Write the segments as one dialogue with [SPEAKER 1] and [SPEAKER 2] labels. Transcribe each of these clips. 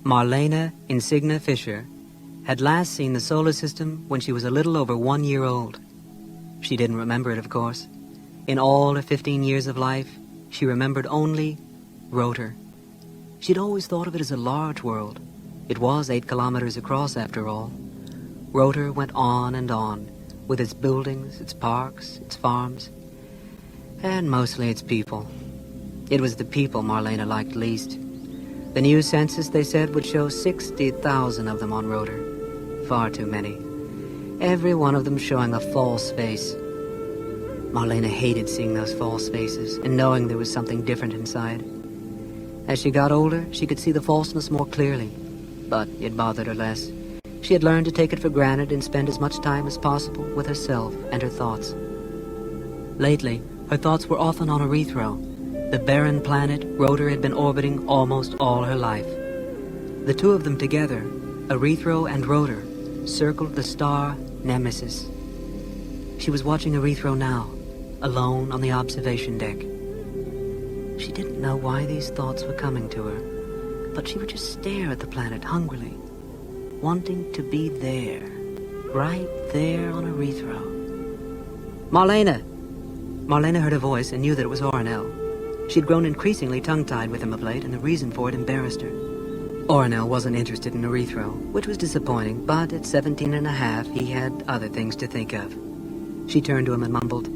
[SPEAKER 1] Marlena Insignia Fisher had last seen the solar system when she was a little over 1 year old. She didn't remember it, of course. In all her 15 years of life, she remembered only Rotor. She'd always thought of it as a large world. It was 8 kilometers across, after all. Rotor went on, with its buildings, its parks, its farms, and mostly its people. It was the people Marlena liked least. The new census, they said, would show 60,000 of them on Rotor. Far too many. Every one of them showing a false face. Marlena hated seeing those false faces and knowing there was something different inside. As she got older, she could see the falseness more clearly, but it bothered her less. She had learned to take it for granted and spend as much time as possible with herself and her thoughts. Lately, her thoughts were often on Erythro, the barren planet Rotor had been orbiting almost all her life. The two of them together, Erythro and Rotor, circled the star Nemesis. She was watching Erythro now, alone on the observation deck. She didn't know why these thoughts were coming to her, but she would just stare at the planet hungrily, wanting to be there, right there on Erythro. Marlena! Marlena heard a voice and knew that it was Oronel. She'd grown increasingly tongue-tied with him of late, and the reason for it embarrassed her. Oronel wasn't interested in Erythro, which was disappointing, but at 17 and a half, he had other things to think of. She turned to him and mumbled,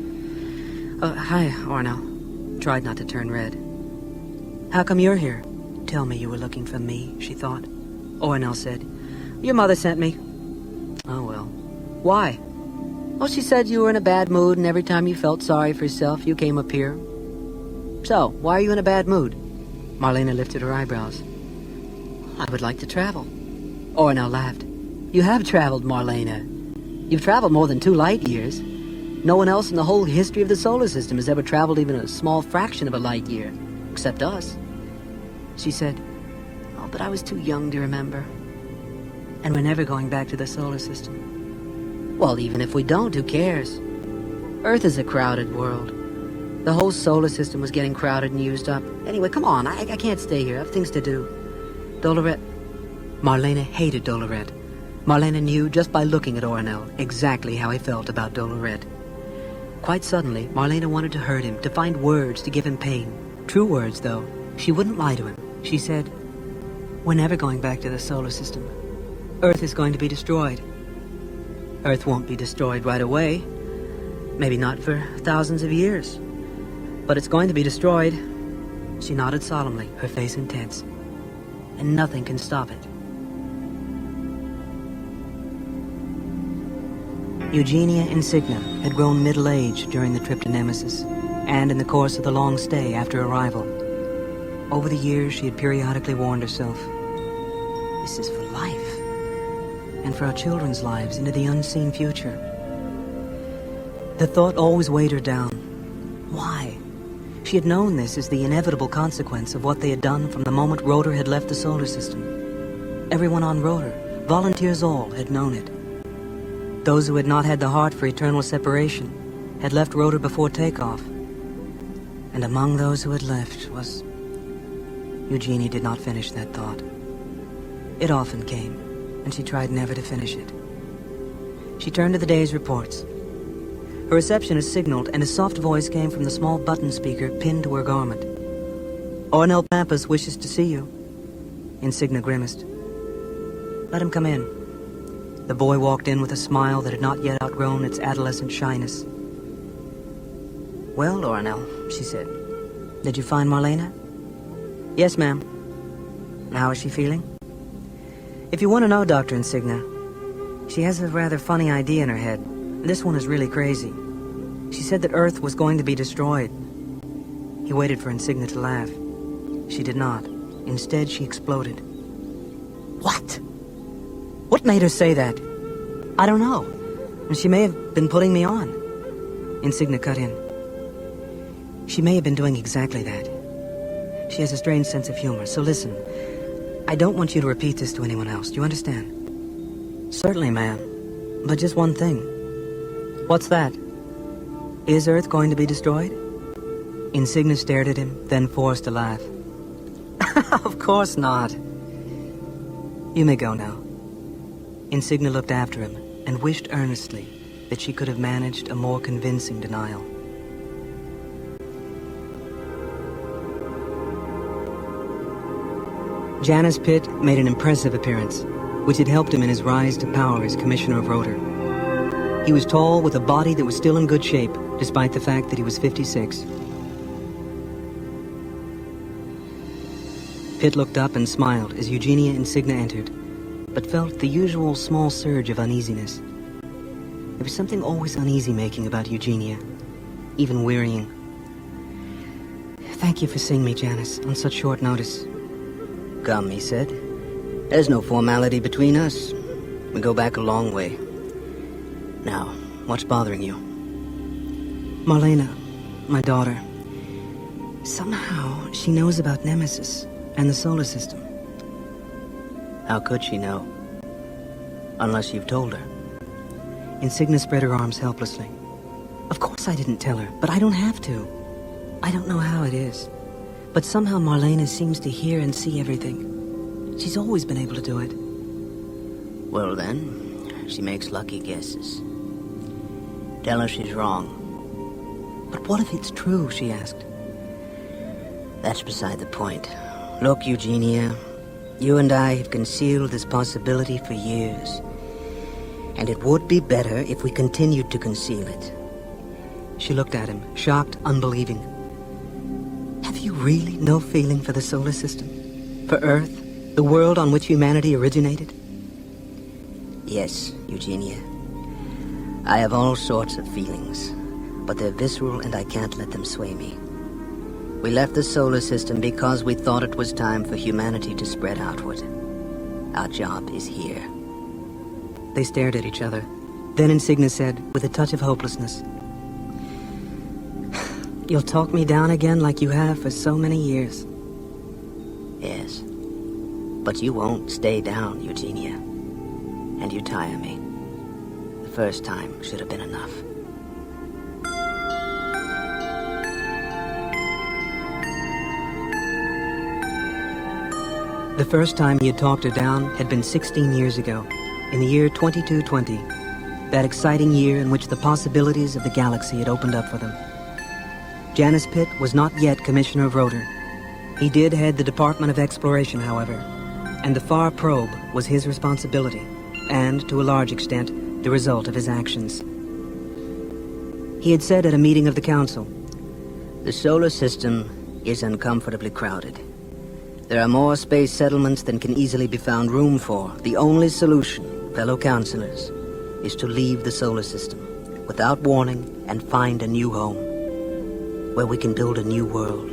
[SPEAKER 1] "Hi, Oronel." Tried not to turn red. "How come you're here?" "Tell me you were looking for me," she thought. Oronel said, "Your mother sent me." "Oh, well. Why?" "Well, she said you were in a bad mood, and every time you felt sorry for yourself, you came up here." "So, why are you in a bad mood?" Marlena lifted her eyebrows. "I would like to travel." Oronel laughed. "You have traveled, Marlena. You've traveled more than 2 light years. No one else in the whole history of the solar system has ever traveled even a small fraction of a light year, except us." She said, "Oh, but I was too young to remember. And we're never going back to the solar system." "Well, even if we don't, who cares? Earth is a crowded world. The whole solar system was getting crowded and used up. Anyway, come on, I can't stay here. I have things to do." Doloret. Marlena hated Doloret. Marlena knew just by looking at Oronel exactly how he felt about Doloret. Quite suddenly, Marlena wanted to hurt him, to find words to give him pain. True words, though. She wouldn't lie to him. She said, "We're never going back to the solar system. Earth is going to be destroyed." "Earth won't be destroyed right away. Maybe not for thousands of years. But it's going to be destroyed." She nodded solemnly, her face intense. "And nothing can stop it." Eugenia Insignia had grown middle-aged during the trip to Nemesis, and in the course of the long stay after arrival. Over the years, she had periodically warned herself, "This is for life, and for our children's lives into the unseen future." The thought always weighed her down. Why? She had known this as the inevitable consequence of what they had done from the moment Rotor had left the solar system. Everyone on Rotor, volunteers all, had known it. Those who had not had the heart for eternal separation had left Rotor before takeoff. And among those who had left was... Eugenia did not finish that thought. It often came, and she tried never to finish it. She turned to the day's reports. Her receptionist signaled, and a soft voice came from the small button speaker pinned to her garment. "Oronel Pampas wishes to see you." Insignia grimaced. "Let him come in." The boy walked in with a smile that had not yet outgrown its adolescent shyness. "Well, Oronel," she said, "did you find Marlena?" "Yes, ma'am." "How is she feeling?" "If you want to know, Dr. Insignia, she has a rather funny idea in her head. This one is really crazy. She said that Earth was going to be destroyed." He waited for Insignia to laugh. She did not. Instead, she exploded. "What? What made her say that?" "I don't know. She may have been putting me on." Insignia cut in. "She may have been doing exactly that. She has a strange sense of humor, so listen. I don't want you to repeat this to anyone else. Do you understand?" "Certainly, ma'am. But just one thing." "What's that?" "Is Earth going to be destroyed?" Insignia stared at him, then forced a laugh. "Of course not." You may go now. Insignia looked after him and wished earnestly that she could have managed a more convincing denial. Janus Pitt made an impressive appearance, which had helped him in his rise to power as Commissioner of Rotor. He was tall, with a body that was still in good shape, despite the fact that he was 56. Pitt looked up and smiled as Eugenia Insignia entered, but felt the usual small surge of uneasiness. There was something always uneasy-making about Eugenia, even wearying. Thank you for seeing me, Janus, on such short notice.
[SPEAKER 2] Come, he said. There's no formality between us. We go back a long way. Now, what's bothering you?
[SPEAKER 1] Marlena, my daughter. Somehow, she knows about Nemesis and the solar system.
[SPEAKER 2] How could she know? Unless you've told her.
[SPEAKER 1] Insignia spread her arms helplessly. Of course I didn't tell her, but I don't have to. I don't know how it is, but somehow Marlena seems to hear and see everything. She's always been able to do it.
[SPEAKER 2] Well then, she makes lucky guesses. Tell her she's wrong.
[SPEAKER 1] But what if it's true, she asked.
[SPEAKER 2] That's beside the point. Look, Eugenia, you and I have concealed this possibility for years. And it would be better if we continued to conceal it.
[SPEAKER 1] She looked at him, shocked, unbelieving. Have you really no feeling for the solar system? For Earth? The world on which humanity originated?
[SPEAKER 2] Yes, Eugenia. I have all sorts of feelings, but they're visceral and I can't let them sway me. We left the solar system because we thought it was time for humanity to spread outward. Our job is here.
[SPEAKER 1] They stared at each other. Then Insignia said, with a touch of hopelessness, You'll talk me down again like you have for so many years.
[SPEAKER 2] Yes. But you won't stay down, Eugenia. And you tire me. The first time should have been enough.
[SPEAKER 1] The first time he had talked her down had been 16 years ago, in the year 2220, that exciting year in which the possibilities of the galaxy had opened up for them. Janus Pitt was not yet Commissioner of Rotor. He did head the Department of Exploration, however, and the Far Probe was his responsibility, and, to a large extent, the result of his actions. He had said at a meeting of the Council,
[SPEAKER 2] The solar system is uncomfortably crowded. There are more space settlements than can easily be found room for. The only solution, fellow councilors, is to leave the solar system without warning and find a new home, where we can build a new world.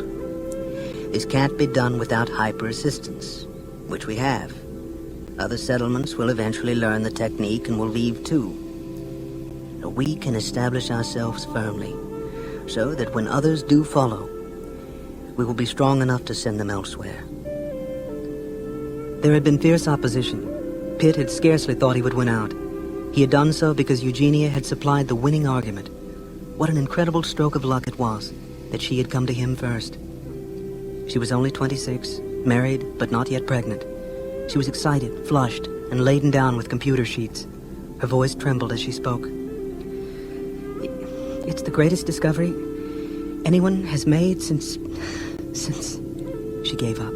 [SPEAKER 2] This can't be done without hyper-assistance, which we have. Other settlements will eventually learn the technique and will leave too. We can establish ourselves firmly, so that when others do follow, we will be strong enough to send them elsewhere.
[SPEAKER 1] There had been fierce opposition. Pitt had scarcely thought he would win out. He had done so because Eugenia had supplied the winning argument. What an incredible stroke of luck it was that she had come to him first. She was only 26, married but not yet pregnant. She was excited, flushed, and laden down with computer sheets. Her voice trembled as she spoke. It's the greatest discovery anyone has made since... She gave up.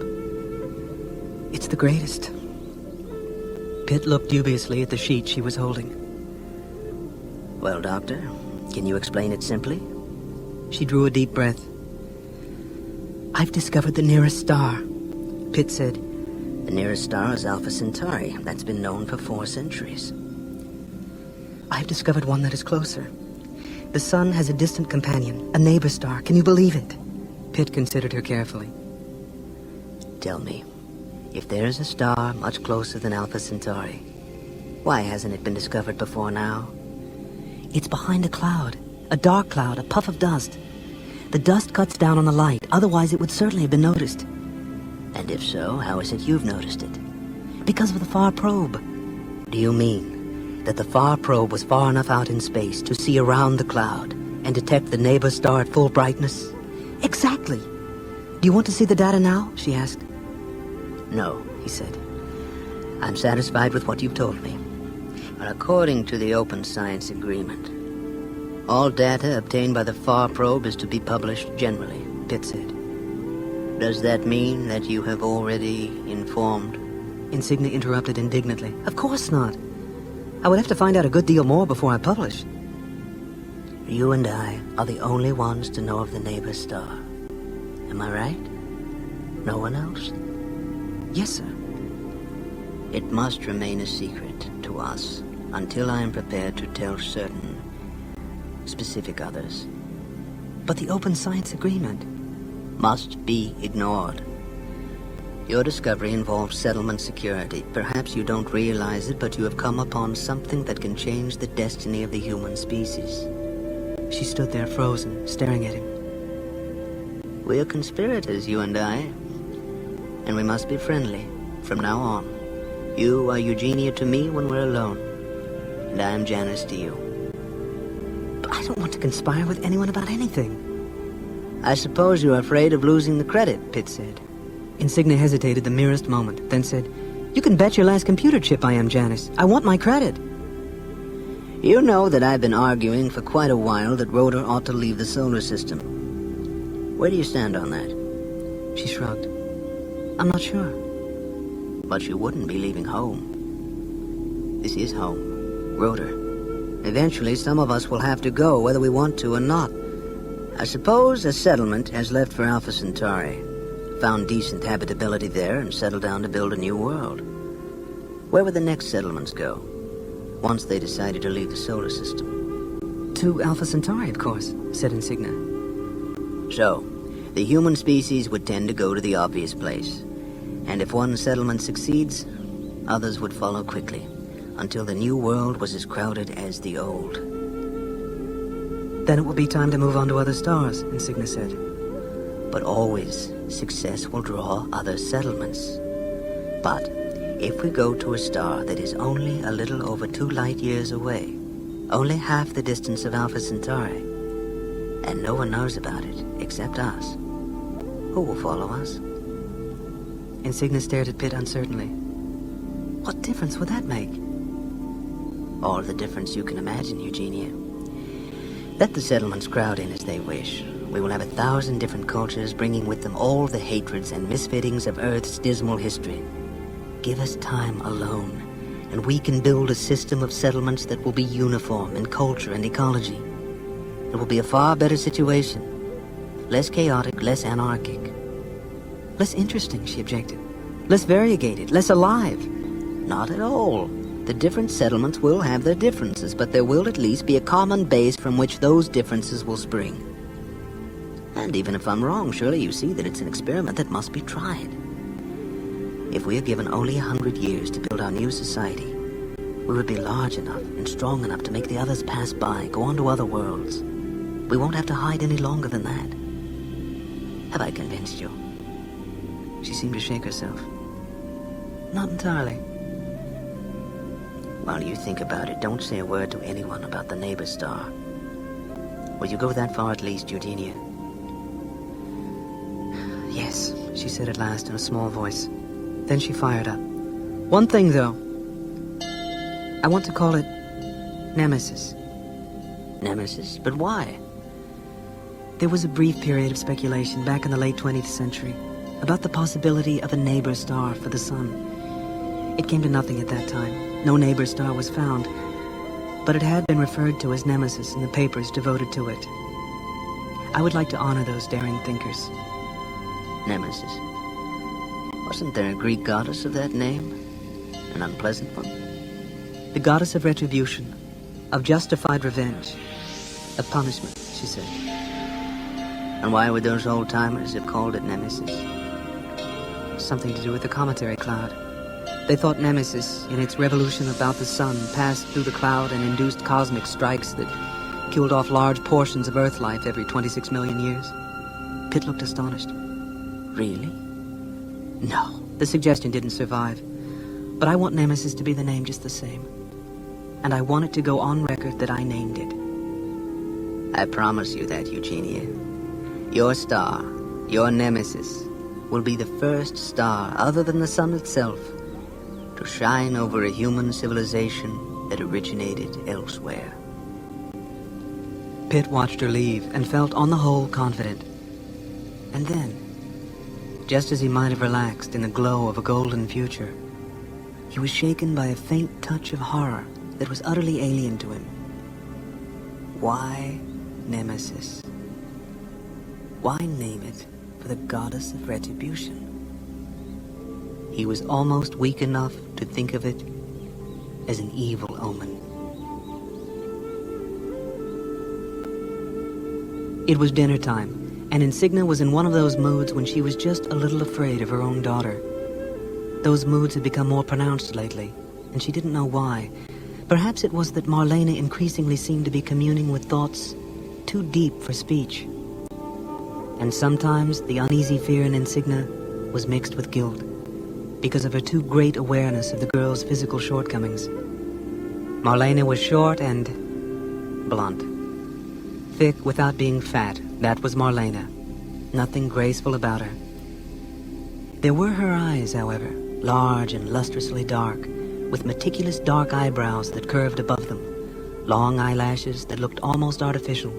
[SPEAKER 1] It's the greatest. Pitt looked dubiously at the sheet she was holding.
[SPEAKER 2] Well, Doctor, can you explain it simply?
[SPEAKER 1] She drew a deep breath. I've discovered the nearest star, Pitt said.
[SPEAKER 2] The nearest star is Alpha Centauri. That's been known for 4 centuries.
[SPEAKER 1] I've discovered one that is closer. The sun has a distant companion, a neighbor star. Can you believe it? Pitt considered her carefully.
[SPEAKER 2] Tell me, if there is a star much closer than Alpha Centauri, why hasn't it been discovered before now?
[SPEAKER 1] It's behind a cloud, a dark cloud, a puff of dust. The dust cuts down on the light, otherwise it would certainly have been noticed.
[SPEAKER 2] And if so, how is it you've noticed it?
[SPEAKER 1] Because of the Far Probe.
[SPEAKER 2] Do you mean that the Far Probe was far enough out in space to see around the cloud and detect the neighbor star at full brightness?
[SPEAKER 1] Exactly. Do you want to see the data now? She asked.
[SPEAKER 2] No, he said. I'm satisfied with what you've told me. But according to the Open Science Agreement, all data obtained by the FAR probe is to be published generally, Pitt said. Does that mean that you have already informed?
[SPEAKER 1] Insignia interrupted indignantly. Of course not. I would have to find out a good deal more before I publish.
[SPEAKER 2] You and I are the only ones to know of the neighbor star. Am I right? No one else?
[SPEAKER 1] Yes, sir.
[SPEAKER 2] It must remain a secret to us until I am prepared to tell certain specific others.
[SPEAKER 1] But the Open Science Agreement
[SPEAKER 2] must be ignored. Your discovery involves settlement security. Perhaps you don't realize it, but you have come upon something that can change the destiny of the human species.
[SPEAKER 1] She stood there frozen, staring at him.
[SPEAKER 2] We are conspirators, you and I, and we must be friendly from now on. You are Eugenia to me when we're alone, and I am Janice to you.
[SPEAKER 1] But I don't want to conspire with anyone about anything.
[SPEAKER 2] I suppose you're afraid of losing the credit, Pitt said.
[SPEAKER 1] Insignia hesitated the merest moment, then said, You can bet your last computer chip I am Janice. I want my credit.
[SPEAKER 2] You know that I've been arguing for quite a while that Rhoda ought to leave the solar system. Where do you stand on that?
[SPEAKER 1] She shrugged. I'm not sure.
[SPEAKER 2] But you wouldn't be leaving home. This is home. Rhoda. Eventually, some of us will have to go, whether we want to or not. I suppose a settlement has left for Alpha Centauri, found decent habitability there, and settled down to build a new world. Where would the next settlements go, once they decided to leave the solar system?
[SPEAKER 1] To Alpha Centauri, of course, said Insignia.
[SPEAKER 2] So, the human species would tend to go to the obvious place. And if one settlement succeeds, others would follow quickly, until the new world was as crowded as the old.
[SPEAKER 1] Then it will be time to move on to other stars, Insignia said.
[SPEAKER 2] But always, success will draw other settlements. But if we go to a star that is only a little over 2 light years away, only half the distance of Alpha Centauri, and no one knows about it except us, who will follow us?
[SPEAKER 1] Insignia stared at Pitt uncertainly. What difference would that make?
[SPEAKER 2] All the difference you can imagine, Eugenia. Let the settlements crowd in as they wish. We will have 1,000 different cultures, bringing with them all the hatreds and misfittings of Earth's dismal history. Give us time alone, and we can build a system of settlements that will be uniform in culture and ecology. It will be a far better situation. Less chaotic, less anarchic.
[SPEAKER 1] Less interesting, she objected. Less variegated, less alive.
[SPEAKER 2] Not at all. The different settlements will have their differences, but there will at least be a common base from which those differences will spring. And even if I'm wrong, surely you see that it's an experiment that must be tried. If we are given only 100 years to build our new society, we would be large enough and strong enough to make the others pass by, go on to other worlds. We won't have to hide any longer than that. Have I convinced you?
[SPEAKER 1] She seemed to shake herself. Not entirely.
[SPEAKER 2] While you think about it, don't say a word to anyone about the neighbor star. Will you go that far at least, Eugenia?
[SPEAKER 1] Yes, she said at last in a small voice. Then she fired up. One thing, though. I want to call it Nemesis.
[SPEAKER 2] Nemesis? But why?
[SPEAKER 1] There was a brief period of speculation back in the late 20th century about the possibility of a neighbor star for the sun. It came to nothing at that time. No neighbor star was found, but it had been referred to as Nemesis in the papers devoted to it. I would like to honor those daring thinkers.
[SPEAKER 2] Nemesis. Wasn't there a Greek goddess of that name? An unpleasant one?
[SPEAKER 1] The goddess of retribution, of justified revenge, of punishment, she said.
[SPEAKER 2] And why would those old-timers have called it Nemesis?
[SPEAKER 1] Something to do with the cometary cloud. They thought Nemesis, in its revolution about the sun, passed through the cloud and induced cosmic strikes that killed off large portions of Earth life every 26 million years. Pitt looked astonished.
[SPEAKER 2] Really?
[SPEAKER 1] No, the suggestion didn't survive. But I want Nemesis to be the name just the same. And I want it to go on record that I named it.
[SPEAKER 2] I promise you that, Eugenia. Your star, your Nemesis, will be the first star, other than the sun itself, to shine over a human civilization that originated elsewhere.
[SPEAKER 1] Pitt watched her leave and felt on the whole confident. And then, just as he might have relaxed in the glow of a golden future, he was shaken by a faint touch of horror that was utterly alien to him. Why Nemesis? Why name it for the goddess of retribution? He was almost weak enough to think of it as an evil omen. It was dinner time, and Insignia was in one of those moods when she was just a little afraid of her own daughter. Those moods had become more pronounced lately, and she didn't know why. Perhaps it was that Marlena increasingly seemed to be communing with thoughts too deep for speech. And sometimes the uneasy fear in Insignia was mixed with guilt, because of her too great awareness of the girl's physical shortcomings. Marlena was short and blunt. Thick without being fat, that was Marlena. Nothing graceful about her. There were her eyes, however, large and lustrously dark, with meticulous dark eyebrows that curved above them, long eyelashes that looked almost artificial.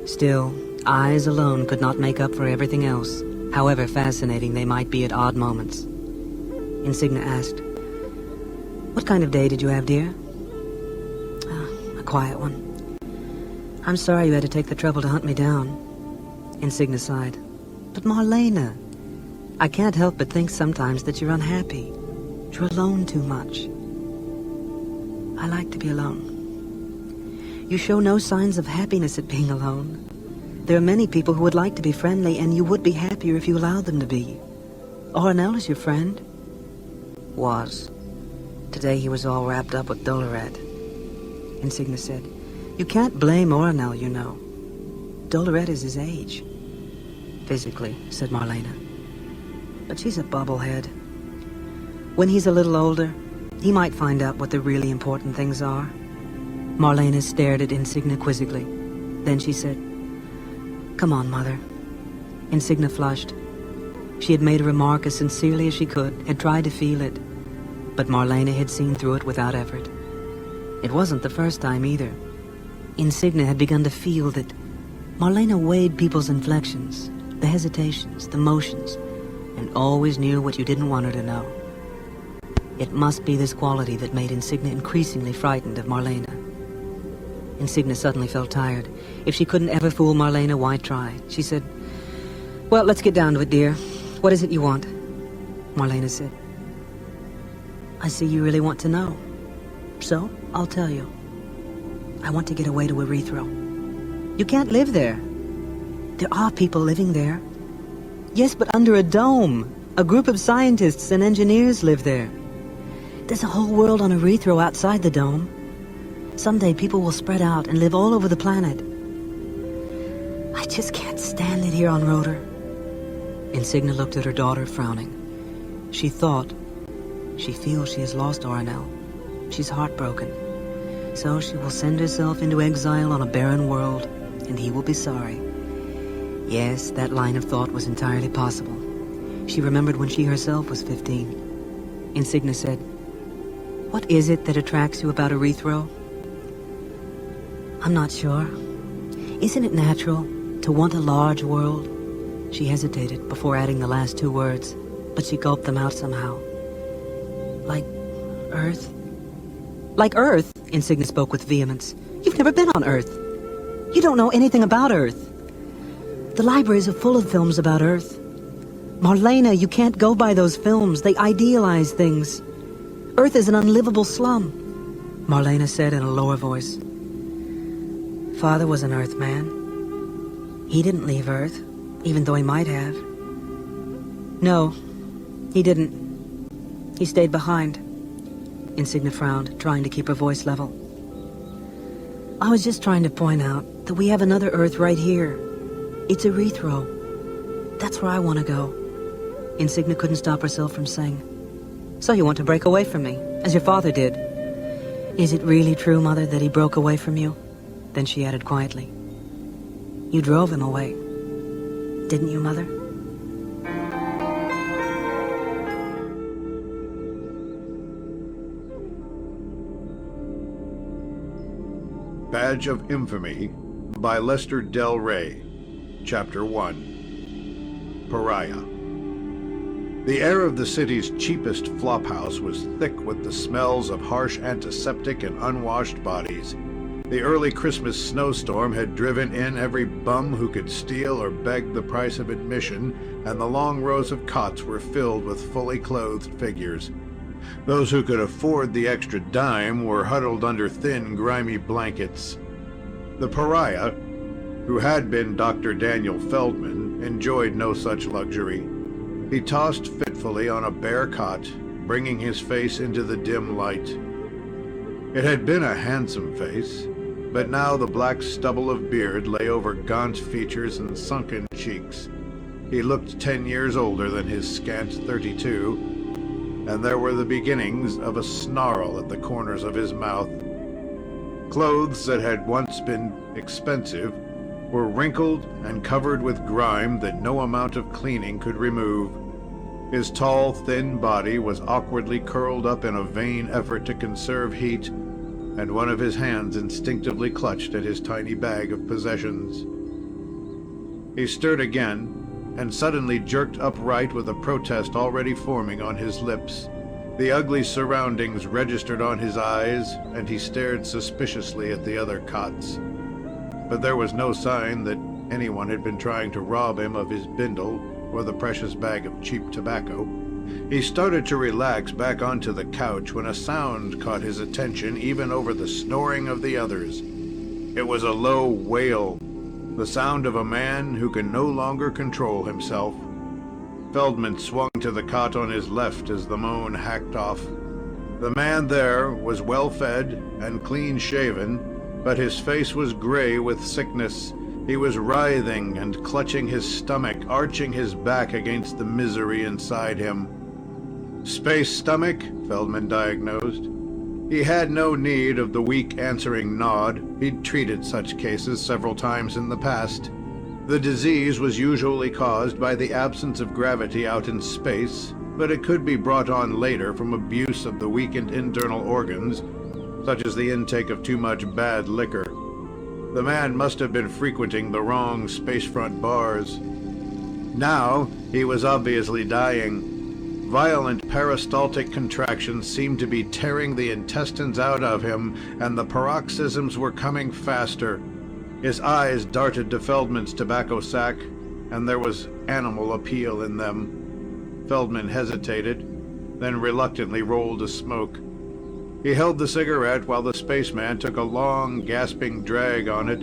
[SPEAKER 1] Still, eyes alone could not make up for everything else, however fascinating they might be at odd moments. Insignia asked, "What kind of day did you have, dear?" "A quiet one. I'm sorry you had to take the trouble to hunt me down." Insignia sighed. "But Marlena, I can't help but think sometimes that you're unhappy. You're alone too much." "I like to be alone." "You show no signs of happiness at being alone. There are many people who would like to be friendly, and you would be happier if you allowed them to be. Ornell is your friend." "Was. Today he was all wrapped up with Doloret." Insignia said, "You can't blame Ornell, you know. Doloret is his age." "Physically," said Marlena. "But she's a bubblehead. When he's a little older, he might find out what the really important things are." Marlena stared at Insignia quizzically. Then she said, "Come on, Mother." Insignia flushed. She had made a remark as sincerely as she could, had tried to feel it, but Marlena had seen through it without effort. It wasn't the first time either. Insignia had begun to feel that Marlena weighed people's inflections, the hesitations, the motions, and always knew what you didn't want her to know. It must be this quality that made Insignia increasingly frightened of Marlena. Insignia suddenly felt tired. If she couldn't ever fool Marlena, why try? She said, "Well, let's get down to it, dear. What is it you want?" Marlena said, "I see you really want to know. So, I'll tell you. I want to get away to Erythro." "You can't live there." "There are people living there." "Yes, but under a dome. A group of scientists and engineers live there." "There's a whole world on Erythro outside the dome. Someday people will spread out and live all over the planet. I just can't stand it here on Rotor." Insignia looked at her daughter, frowning. She thought, she feels she has lost Ornell. She's heartbroken. So she will send herself into exile on a barren world, and he will be sorry. Yes, that line of thought was entirely possible. She remembered when she herself was 15. Insignia said, "What is it that attracts you about Erythro?" "I'm not sure. Isn't it natural to want a large world?" She hesitated before adding the last two words, but she gulped them out somehow. "Like Earth?" "Like Earth?" Insignia spoke with vehemence. "You've never been on Earth. You don't know anything about Earth. The libraries are full of films about Earth. Marlena, you can't go by those films. They idealize things. Earth is an unlivable slum." Marlena said in a lower voice, "Father was an Earthman. He didn't leave Earth, even though he might have." "No, he didn't. He stayed behind." Insignia frowned, trying to keep her voice level. "I was just trying to point out that we have another Earth right here. It's Erythro. That's where I want to go." Insignia couldn't stop herself from saying, "So you want to break away from me, as your father did?" "Is it really true, Mother, that he broke away from you?" Then she added quietly, "You drove him away, didn't you, Mother?"
[SPEAKER 3] Badge of Infamy by Lester Del Rey. Chapter 1. Pariah. The air of the city's cheapest flophouse was thick with the smells of harsh antiseptic and unwashed bodies. The early Christmas snowstorm had driven in every bum who could steal or beg the price of admission, and the long rows of cots were filled with fully clothed figures. Those who could afford the extra dime were huddled under thin, grimy blankets. The pariah, who had been Dr. Daniel Feldman, enjoyed no such luxury. He tossed fitfully on a bare cot, bringing his face into the dim light. It had been a handsome face, but now the black stubble of beard lay over gaunt features and sunken cheeks. He looked 10 years older than his scant 32, and there were the beginnings of a snarl at the corners of his mouth. Clothes that had once been expensive were wrinkled and covered with grime that no amount of cleaning could remove. His tall, thin body was awkwardly curled up in a vain effort to conserve heat, and one of his hands instinctively clutched at his tiny bag of possessions. He stirred again, and suddenly jerked upright with a protest already forming on his lips. The ugly surroundings registered on his eyes, and he stared suspiciously at the other cots. But there was no sign that anyone had been trying to rob him of his bindle or the precious bag of cheap tobacco. He started to relax back onto the couch when a sound caught his attention even over the snoring of the others. It was a low wail, the sound of a man who can no longer control himself. Feldman swung to the cot on his left as the moan hacked off. The man there was well-fed and clean-shaven, but his face was gray with sickness. He was writhing and clutching his stomach, arching his back against the misery inside him. Space stomach, Feldman diagnosed. He had no need of the weak answering nod. He'd treated such cases several times in the past. The disease was usually caused by the absence of gravity out in space, but it could be brought on later from abuse of the weakened internal organs, such as the intake of too much bad liquor. The man must have been frequenting the wrong spacefront bars. Now, he was obviously dying. Violent peristaltic contractions seemed to be tearing the intestines out of him, and the paroxysms were coming faster. His eyes darted to Feldman's tobacco sack, and there was animal appeal in them. Feldman hesitated, then reluctantly rolled a smoke. He held the cigarette while the spaceman took a long, gasping drag on it.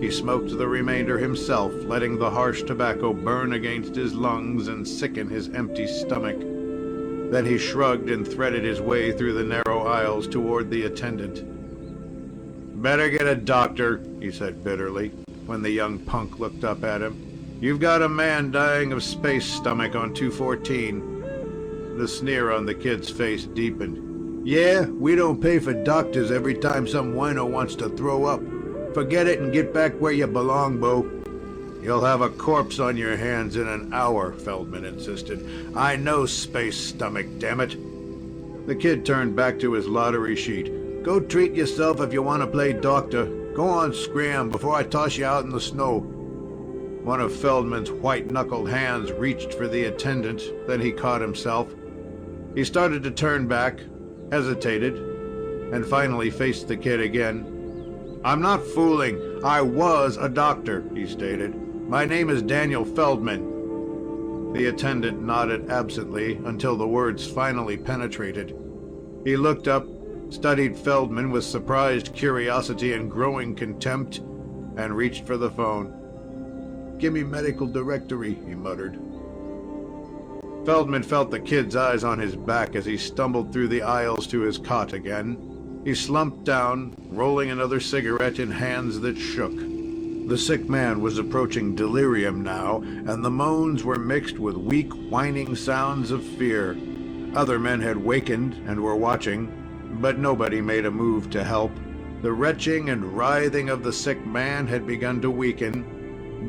[SPEAKER 3] He smoked the remainder himself, letting the harsh tobacco burn against his lungs and sicken his empty stomach. Then he shrugged and threaded his way through the narrow aisles toward the attendant. "Better get a doctor," he said bitterly, when the young punk looked up at him. "You've got a man dying of space stomach on 214. The sneer on the kid's face deepened. "Yeah, we don't pay for doctors every time some wino wants to throw up. Forget it and get back where you belong, Bo." "You'll have a corpse on your hands in an hour," Feldman insisted. "I know space stomach, damn it." The kid turned back to his lottery sheet. "Go treat yourself if you want to play doctor. Go on, scram, before I toss you out in the snow." One of Feldman's white-knuckled hands reached for the attendant, then he caught himself. He started to turn back, hesitated, and finally faced the kid again. "I'm not fooling. I was a doctor," he stated. "My name is Daniel Feldman." The attendant nodded absently until the words finally penetrated. He looked up, studied Feldman with surprised curiosity and growing contempt, and reached for the phone. "Give me medical directory," he muttered. Feldman felt the kid's eyes on his back as he stumbled through the aisles to his cot again. He slumped down, rolling another cigarette in hands that shook. The sick man was approaching delirium now, and the moans were mixed with weak, whining sounds of fear. Other men had wakened and were watching, but nobody made a move to help. The retching and writhing of the sick man had begun to weaken,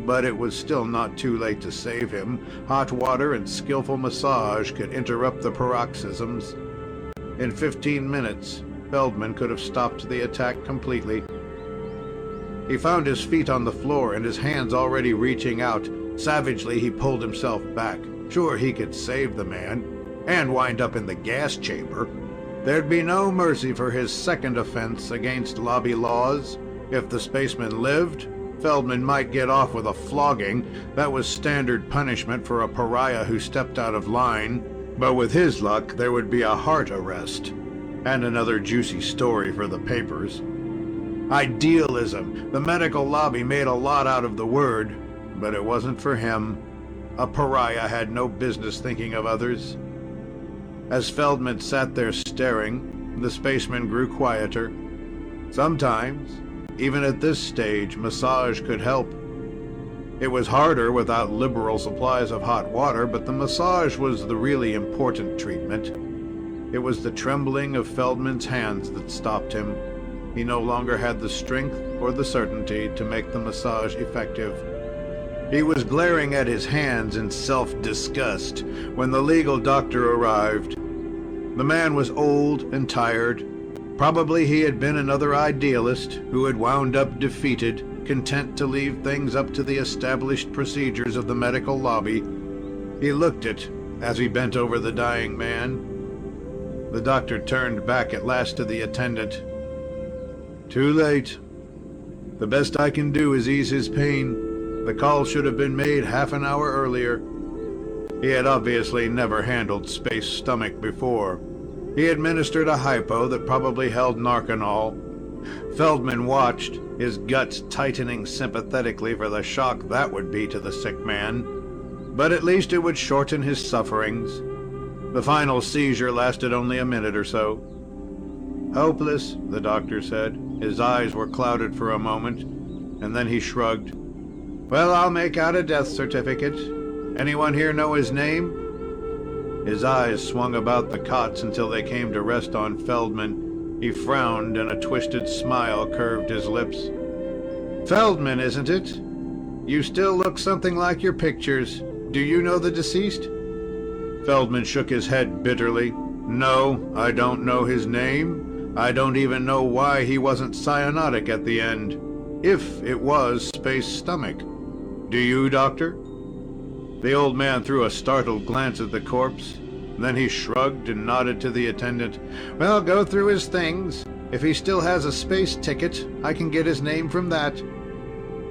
[SPEAKER 3] but it was still not too late to save him. Hot water and skillful massage could interrupt the paroxysms. In 15 minutes, Feldman could have stopped the attack completely. He found his feet on the floor and his hands already reaching out. Savagely, he pulled himself back. Sure, he could save the man, and wind up in the gas chamber. There'd be no mercy for his second offense against lobby laws. If the spaceman lived, Feldman might get off with a flogging. That was standard punishment for a pariah who stepped out of line. But with his luck, there would be a heart arrest. And another juicy story for the papers. Idealism. The medical lobby made a lot out of the word, but it wasn't for him. A pariah had no business thinking of others. As Feldman sat there staring, the spaceman grew quieter. Sometimes, even at this stage, massage could help. It was harder without liberal supplies of hot water, but the massage was the really important treatment. It was the trembling of Feldman's hands that stopped him. He no longer had the strength or the certainty to make the massage effective. He was glaring at his hands in self-disgust when the legal doctor arrived. The man was old and tired. Probably he had been another idealist who had wound up defeated, content to leave things up to the established procedures of the medical lobby. He looked it as he bent over the dying man. The doctor turned back at last to the attendant. "Too late. The best I can do is ease his pain. The call should have been made half an hour earlier." He had obviously never handled space stomach before. He administered a hypo that probably held Narcanol. Feldman watched, his guts tightening sympathetically for the shock that would be to the sick man. But at least it would shorten his sufferings. The final seizure lasted only a minute or so. "Hopeless," the doctor said. His eyes were clouded for a moment, and then he shrugged. "Well, I'll make out a death certificate. Anyone here know his name?" His eyes swung about the cots until they came to rest on Feldman. He frowned, and a twisted smile curved his lips. "Feldman, isn't it? You still look something like your pictures. Do you know the deceased?" Feldman shook his head bitterly. "No, I don't know his name. I don't even know why he wasn't cyanotic at the end. If it was space stomach. Do you, Doctor?" The old man threw a startled glance at the corpse. Then he shrugged and nodded to the attendant. "Well, go through his things. If he still has a space ticket, I can get his name from that."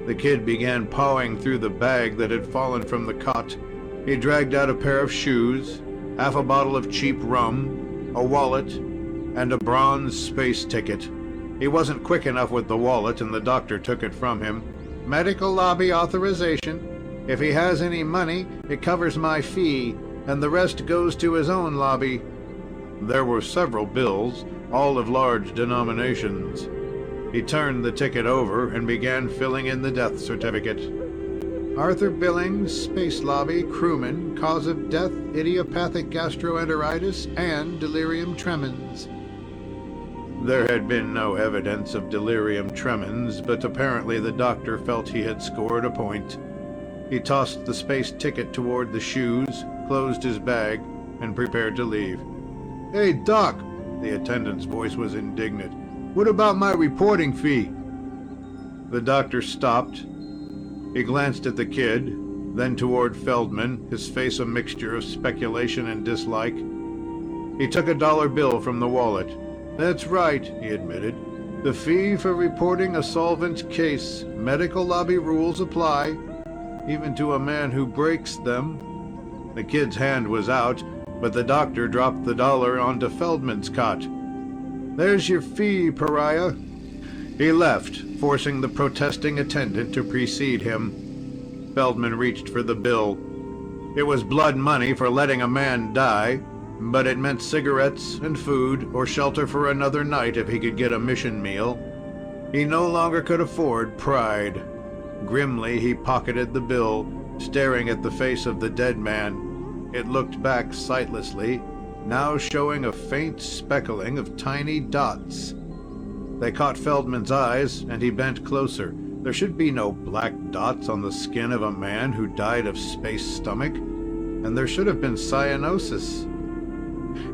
[SPEAKER 3] The kid began pawing through the bag that had fallen from the cot. He dragged out a pair of shoes, half a bottle of cheap rum, a wallet, and a bronze space ticket. He wasn't quick enough with the wallet, and the doctor took it from him. "Medical lobby authorization. If he has any money, it covers my fee, and the rest goes to his own lobby." There were several bills, all of large denominations. He turned the ticket over and began filling in the death certificate. "Arthur Billings, Space Lobby, crewman, cause of death, idiopathic gastroenteritis, and delirium tremens." There had been no evidence of delirium tremens, but apparently the doctor felt he had scored a point. He tossed the space ticket toward the shoes, closed his bag, and prepared to leave. "Hey, Doc!" The attendant's voice was indignant. "What about my reporting fee?" The doctor stopped. He glanced at the kid, then toward Feldman, his face a mixture of speculation and dislike. He took a dollar bill from the wallet. "That's right," he admitted. "The fee for reporting a solvent case. Medical lobby rules apply, even to a man who breaks them." The kid's hand was out, but the doctor dropped the dollar onto Feldman's cot. "There's your fee, pariah." He left, forcing the protesting attendant to precede him. Feldman reached for the bill. It was blood money for letting a man die, but it meant cigarettes and food or shelter for another night if he could get a mission meal. He no longer could afford pride. Grimly, he pocketed the bill, staring at the face of the dead man. It looked back sightlessly, now showing a faint speckling of tiny dots. They caught Feldman's eyes, and he bent closer. There should be no black dots on the skin of a man who died of space stomach, and there should have been cyanosis.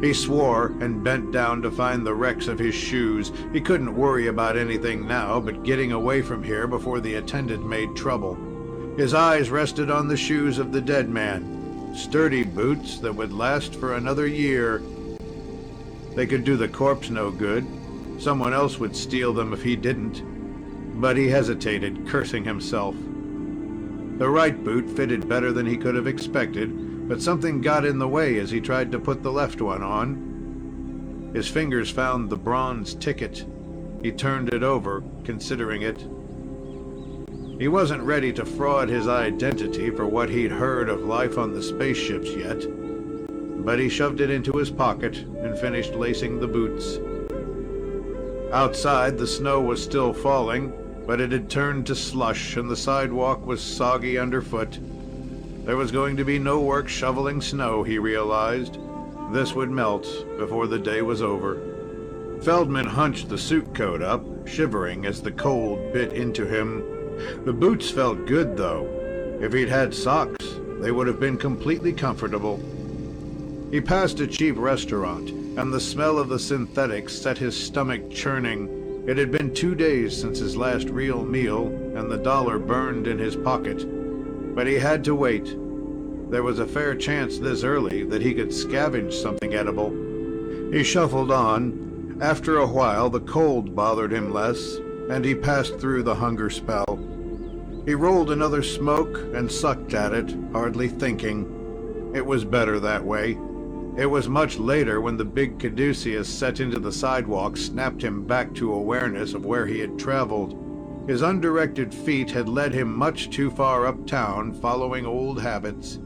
[SPEAKER 3] He swore and bent down to find the wrecks of his shoes. He couldn't worry about anything now but getting away from here before the attendant made trouble. His eyes rested on the shoes of the dead man, sturdy boots that would last for another year. They could do the corpse no good. Someone else would steal them if he didn't. But he hesitated, cursing himself. The right boot fitted better than he could have expected, but something got in the way as he tried to put the left one on. His fingers found the bronze ticket. He turned it over, considering it. He wasn't ready to fraud his identity for what he'd heard of life on the spaceships yet, but he shoved it into his pocket and finished lacing the boots. Outside, the snow was still falling, but it had turned to slush and the sidewalk was soggy underfoot. There was going to be no work shoveling snow, he realized. This would melt before the day was over. Feldman hunched the suit coat up, shivering as the cold bit into him. The boots felt good, though. If he'd had socks, they would have been completely comfortable. He passed a cheap restaurant, and the smell of the synthetics set his stomach churning. It had been 2 days since his last real meal, and the dollar burned in his pocket. But he had to wait. There was a fair chance this early that he could scavenge something edible. He shuffled on. After a while, the cold bothered him less, and he passed through the hunger spell. He rolled another smoke and sucked at it, hardly thinking. It was better that way. It was much later when the big caduceus set into the sidewalk snapped him back to awareness of where he had traveled. His undirected feet had led him much too far uptown, following old habits.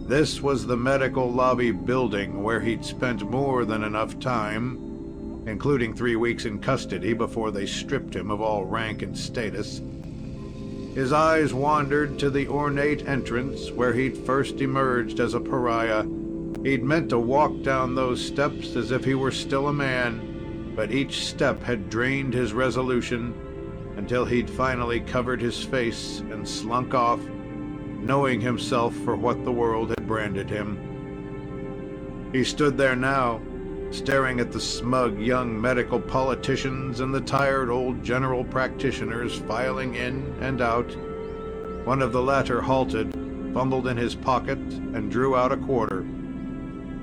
[SPEAKER 3] This was the medical lobby building where he'd spent more than enough time, including 3 weeks in custody before they stripped him of all rank and status. His eyes wandered to the ornate entrance where he'd first emerged as a pariah. He'd meant to walk down those steps as if he were still a man, but each step had drained his resolution until he'd finally covered his face and slunk off, knowing himself for what the world had branded him. He stood there now, staring at the smug young medical politicians and the tired old general practitioners filing in and out. One of the latter halted, fumbled in his pocket, and drew out a quarter.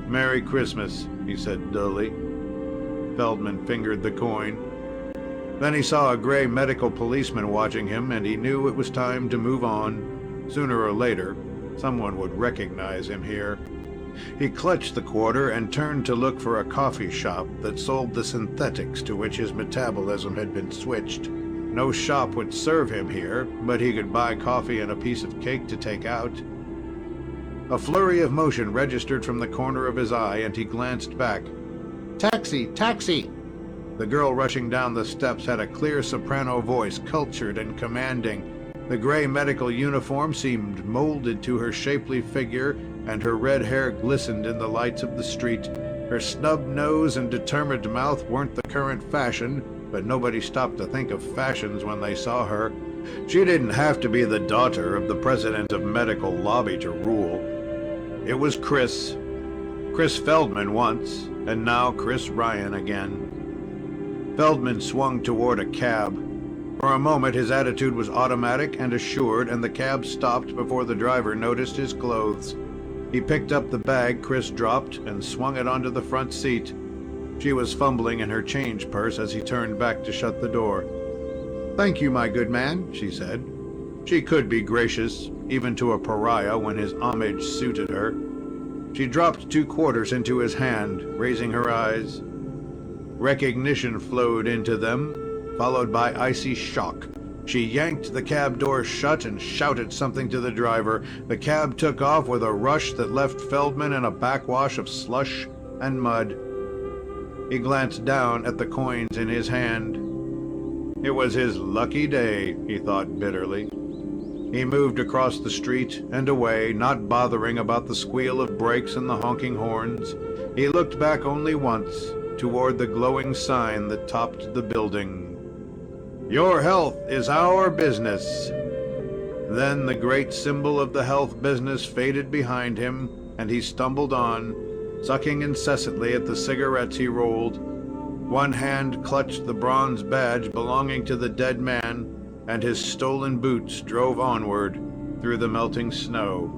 [SPEAKER 3] "Merry Christmas," he said dully. Feldman fingered the coin. Then he saw a gray medical policeman watching him, and he knew it was time to move on. Sooner or later, someone would recognize him here. He clutched the quarter and turned to look for a coffee shop that sold the synthetics to which his metabolism had been switched. No shop would serve him here, but he could buy coffee and a piece of cake to take out. A flurry of motion registered from the corner of his eye, and he glanced back. "Taxi! Taxi!" The girl rushing down the steps had a clear soprano voice, cultured and commanding. The gray medical uniform seemed molded to her shapely figure, and her red hair glistened in the lights of the street. Her snub nose and determined mouth weren't the current fashion, but nobody stopped to think of fashions when they saw her. She didn't have to be the daughter of the president of Medical Lobby to rule. It was Chris. Chris Feldman once, and now Chris Ryan again. Feldman swung toward a cab. For a moment, his attitude was automatic and assured, and the cab stopped before the driver noticed his clothes. He picked up the bag Chris dropped and swung it onto the front seat. She was fumbling in her change purse as he turned back to shut the door. "Thank you, my good man," she said. She could be gracious, even to a pariah when his homage suited her. She dropped 2 quarters into his hand, raising her eyes. Recognition flowed into them, followed by icy shock. She yanked the cab door shut and shouted something to the driver. The cab took off with a rush that left Feldman in a backwash of slush and mud. He glanced down at the coins in his hand. It was his lucky day, he thought bitterly. He moved across the street and away, not bothering about the squeal of brakes and the honking horns. He looked back only once, toward the glowing sign that topped the building. "Your health is our business." Then the great symbol of the health business faded behind him, and he stumbled on, sucking incessantly at the cigarettes he rolled. One hand clutched the bronze badge belonging to the dead man, and his stolen boots drove onward through the melting snow.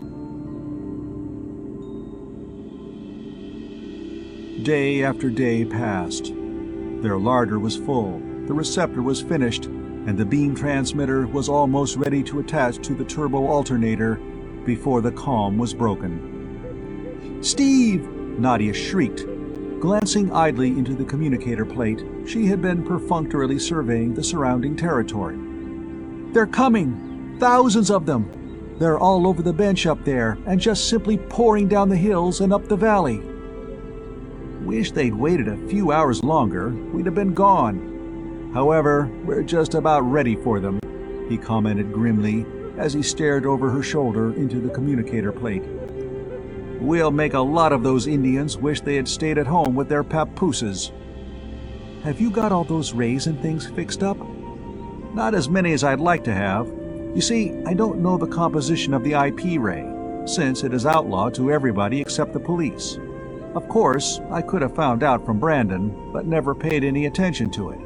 [SPEAKER 4] Day after day passed. Their larder was full, the receptor was finished, and the beam transmitter was almost ready to attach to the turbo alternator before the calm was broken. "Steve!" Nadia shrieked. Glancing idly into the communicator plate, she had been perfunctorily surveying the surrounding territory. "They're coming! Thousands of them! They're all over the bench up there, and just simply pouring down the hills and up the valley." "Wish they'd waited a few hours longer. We'd have been gone. However, we're just about ready for them," he commented grimly as he stared over her shoulder into the communicator plate. "We'll make a lot of those Indians wish they had stayed at home with their papooses." "Have you got all those rays and things fixed up?" "Not as many as I'd like to have. You see, I don't know the composition of the IP ray, since it is outlawed to everybody except the police. Of course, I could have found out from Brandon, but never paid any attention to it.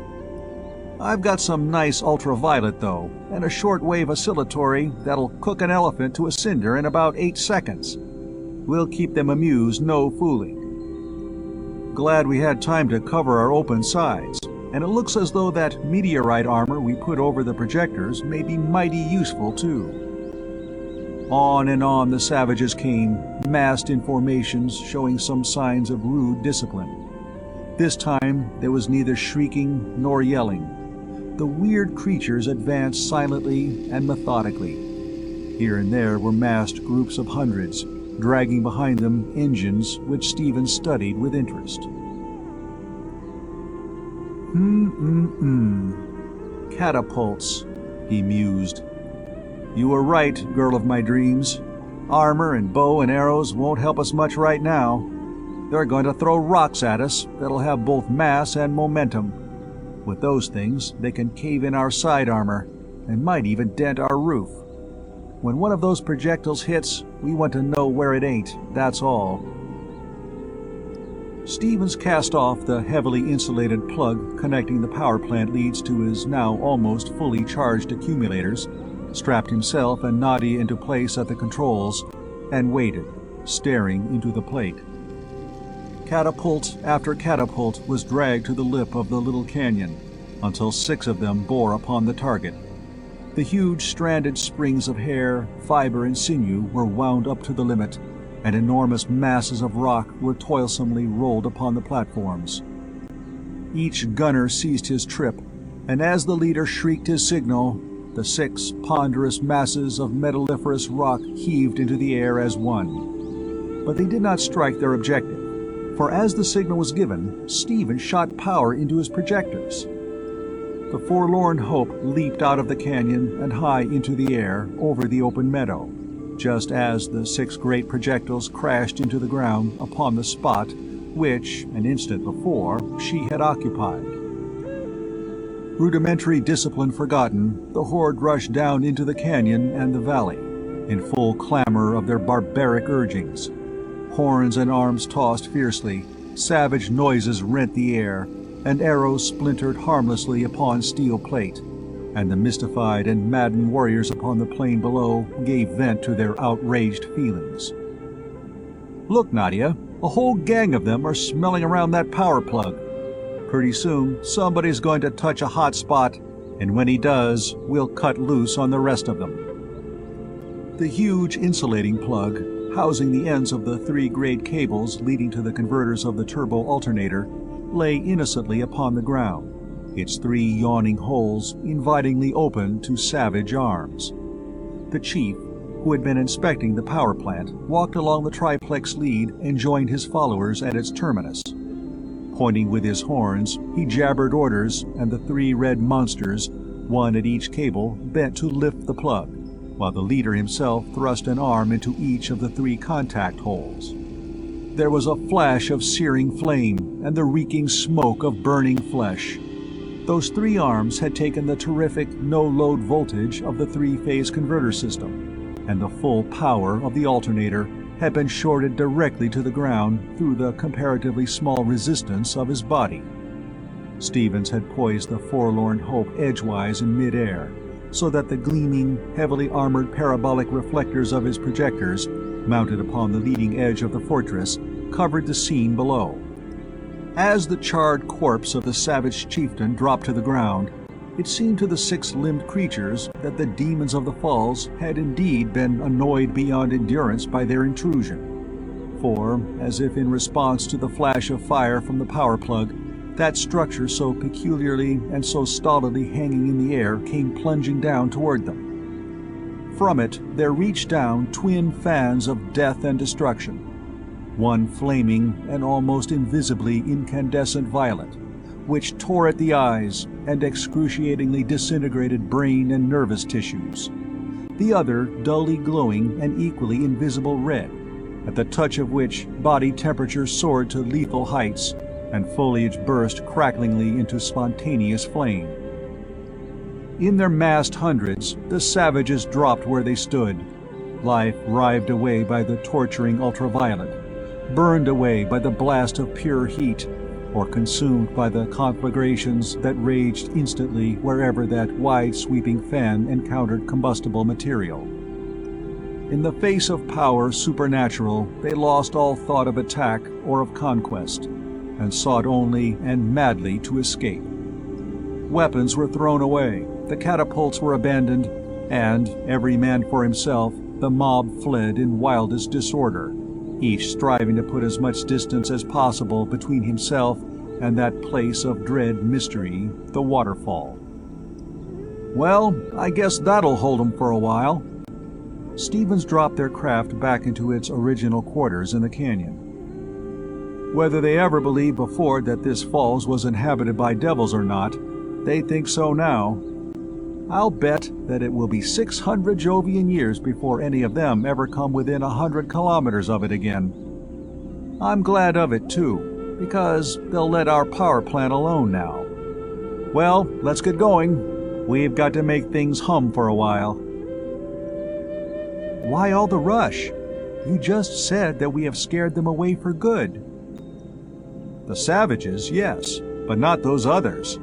[SPEAKER 4] I've got some nice ultraviolet, though, and a shortwave oscillatory that'll cook an elephant to a cinder in about 8 seconds. We'll keep them amused, no fooling." "Glad we had time to cover our open sides, and it looks as though that meteorite armor we put over the projectors may be mighty useful, too." On and on the savages came, massed in formations showing some signs of rude discipline. This time there was neither shrieking nor yelling. The weird creatures advanced silently and methodically. Here and there were massed groups of hundreds, dragging behind them engines which Stephen studied with interest. Catapults, he mused. "You were right, girl of my dreams. Armor and bow and arrows won't help us much right now. They're going to throw rocks at us that'll have both mass and momentum. With those things, they can cave in our side armor and might even dent our roof. When one of those projectiles hits, we want to know where it ain't, that's all." Stevens cast off the heavily insulated plug connecting the power plant leads to his now almost fully charged accumulators, strapped himself and Nadia into place at the controls, and waited, staring into the plate. Catapult after catapult was dragged to the lip of the little canyon, until 6 of them bore upon the target. The huge stranded springs of hair, fiber, and sinew were wound up to the limit, and enormous masses of rock were toilsomely rolled upon the platforms. Each gunner ceased his trip, and as the leader shrieked his signal, the 6 ponderous masses of metalliferous rock heaved into the air as one. But they did not strike their objective, for as the signal was given, Stephen shot power into his projectors. The forlorn hope leaped out of the canyon and high into the air over the open meadow, just as the 6 great projectiles crashed into the ground upon the spot which, an instant before, she had occupied. Rudimentary discipline forgotten, the horde rushed down into the canyon and the valley, in full clamor of their barbaric urgings. Horns and arms tossed fiercely, savage noises rent the air, and arrows splintered harmlessly upon steel plate, and the mystified and maddened warriors upon the plain below gave vent to their outraged feelings. "Look, Nadia, a whole gang of them are smelling around that power plug. Pretty soon, somebody's going to touch a hot spot, and when he does, we'll cut loose on the rest of them." The huge insulating plug, housing the ends of the 3 great cables leading to the converters of the turbo alternator, lay innocently upon the ground, its 3 yawning holes invitingly open to savage arms. The chief, who had been inspecting the power plant, walked along the triplex lead and joined his followers at its terminus. Pointing with his horns, he jabbered orders, and the 3 red monsters, one at each cable, bent to lift the plug, while the leader himself thrust an arm into each of the 3 contact holes. There was a flash of searing flame and the reeking smoke of burning flesh. Those 3 arms had taken the terrific no-load voltage of the 3-phase converter system, and the full power of the alternator had been shorted directly to the ground through the comparatively small resistance of his body. Stevens had poised the Forlorn Hope edgewise in midair, so that the gleaming, heavily armored parabolic reflectors of his projectors, mounted upon the leading edge of the fortress, covered the scene below. As the charred corpse of the savage chieftain dropped to the ground, it seemed to the six-limbed creatures that the demons of the falls had indeed been annoyed beyond endurance by their intrusion. For, as if in response to the flash of fire from the power plug, that structure so peculiarly and so stolidly hanging in the air came plunging down toward them. From it there reached down twin fans of death and destruction, one flaming and almost invisibly incandescent violet, which tore at the eyes and excruciatingly disintegrated brain and nervous tissues, the other dully glowing and equally invisible red, at the touch of which body temperature soared to lethal heights and foliage burst cracklingly into spontaneous flame. In their massed hundreds, the savages dropped where they stood, life rived away by the torturing ultraviolet, burned away by the blast of pure heat, or consumed by the conflagrations that raged instantly wherever that wide-sweeping fan encountered combustible material. In the face of power supernatural, they lost all thought of attack or of conquest, and sought only and madly to escape. Weapons were thrown away, the catapults were abandoned, and, every man for himself, the mob fled in wildest disorder, each striving to put as much distance as possible between himself and that place of dread mystery, the waterfall. Well, I guess that'll hold 'em for a while. Stevens dropped their craft back into its original quarters in the canyon. Whether they ever believed before that this falls was inhabited by devils or not, they think so now. I'll bet that it will be 600 Jovian years before any of them ever come within 100 kilometers of it again. I'm glad of it, too, because they'll let our power plant alone now. Well, let's get going. We've got to make things hum for a while. Why all the rush? You just said that we have scared them away for good. The savages, yes, but not those others.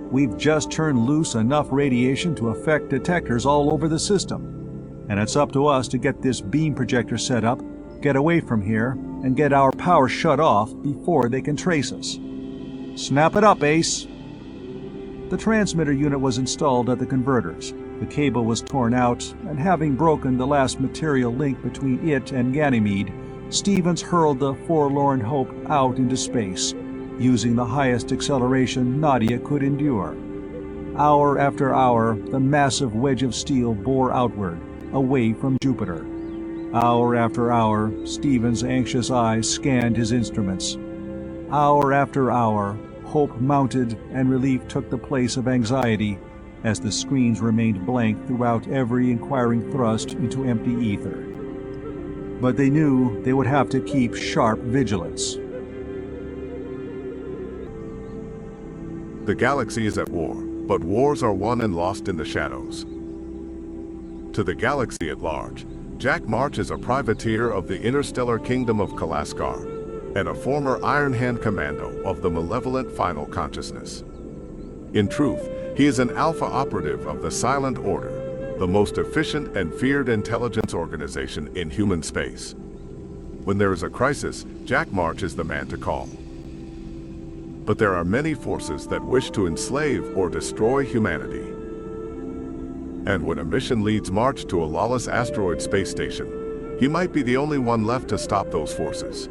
[SPEAKER 4] We've just turned loose enough radiation to affect detectors all over the system, and it's up to us to get this beam projector set up, get away from here, and get our power shut off before they can trace us. Snap it up, Ace! The transmitter unit was installed at the converters. The cable was torn out, and having broken the last material link between it and Ganymede, Stevens hurled the Forlorn Hope out into space, using the highest acceleration Nadia could endure. Hour after hour, the massive wedge of steel bore outward, away from Jupiter. Hour after hour, Stevens' anxious eyes scanned his instruments. Hour after hour, hope mounted and relief took the place of anxiety, as the screens remained blank throughout every inquiring thrust into empty ether. But they knew they would have to keep sharp vigilance.
[SPEAKER 5] The galaxy is at war, but wars are won and lost in the shadows. To the galaxy at large, Jack March is a privateer of the interstellar kingdom of Kalaskar, and a former Iron Hand commando of the malevolent Final Consciousness. In truth, he is an alpha operative of the Silent Order, the most efficient and feared intelligence organization in human space. When there is a crisis, Jack March is the man to call. But there are many forces that wish to enslave or destroy humanity. And when a mission leads March to a lawless asteroid space station, he might be the only one left to stop those forces.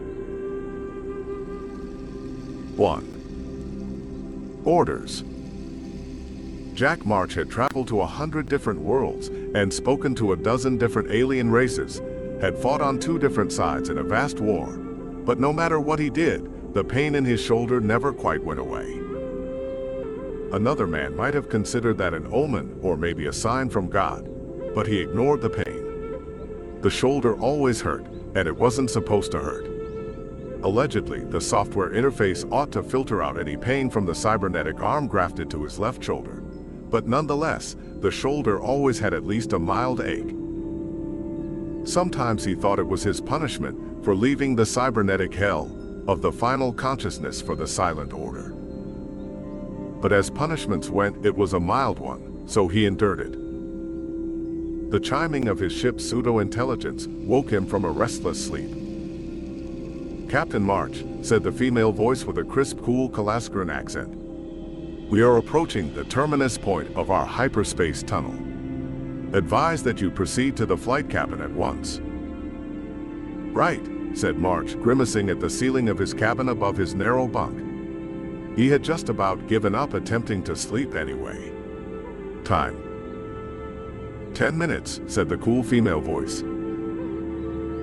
[SPEAKER 5] 1. Orders. Jack March had traveled to 100 different worlds and spoken to a dozen different alien races, had fought on 2 different sides in a vast war, but no matter what he did, the pain in his shoulder never quite went away. Another man might have considered that an omen or maybe a sign from God, but he ignored the pain. The shoulder always hurt, and it wasn't supposed to hurt. Allegedly, the software interface ought to filter out any pain from the cybernetic arm grafted to his left shoulder. But nonetheless, the shoulder always had at least a mild ache. Sometimes he thought it was his punishment for leaving the cybernetic hell of the final consciousness for the Silent Order. But as punishments went, it was a mild one, so he endured it. The chiming of his ship's pseudo-intelligence woke him from a restless sleep. "Captain March," said the female voice with a crisp, cool Kalaskran accent. "We are approaching the terminus point of our hyperspace tunnel. Advise that you proceed to the flight cabin at once." "Right," said March, grimacing at the ceiling of his cabin above his narrow bunk. He had just about given up attempting to sleep anyway. "Time." 10 minutes, said the cool female voice.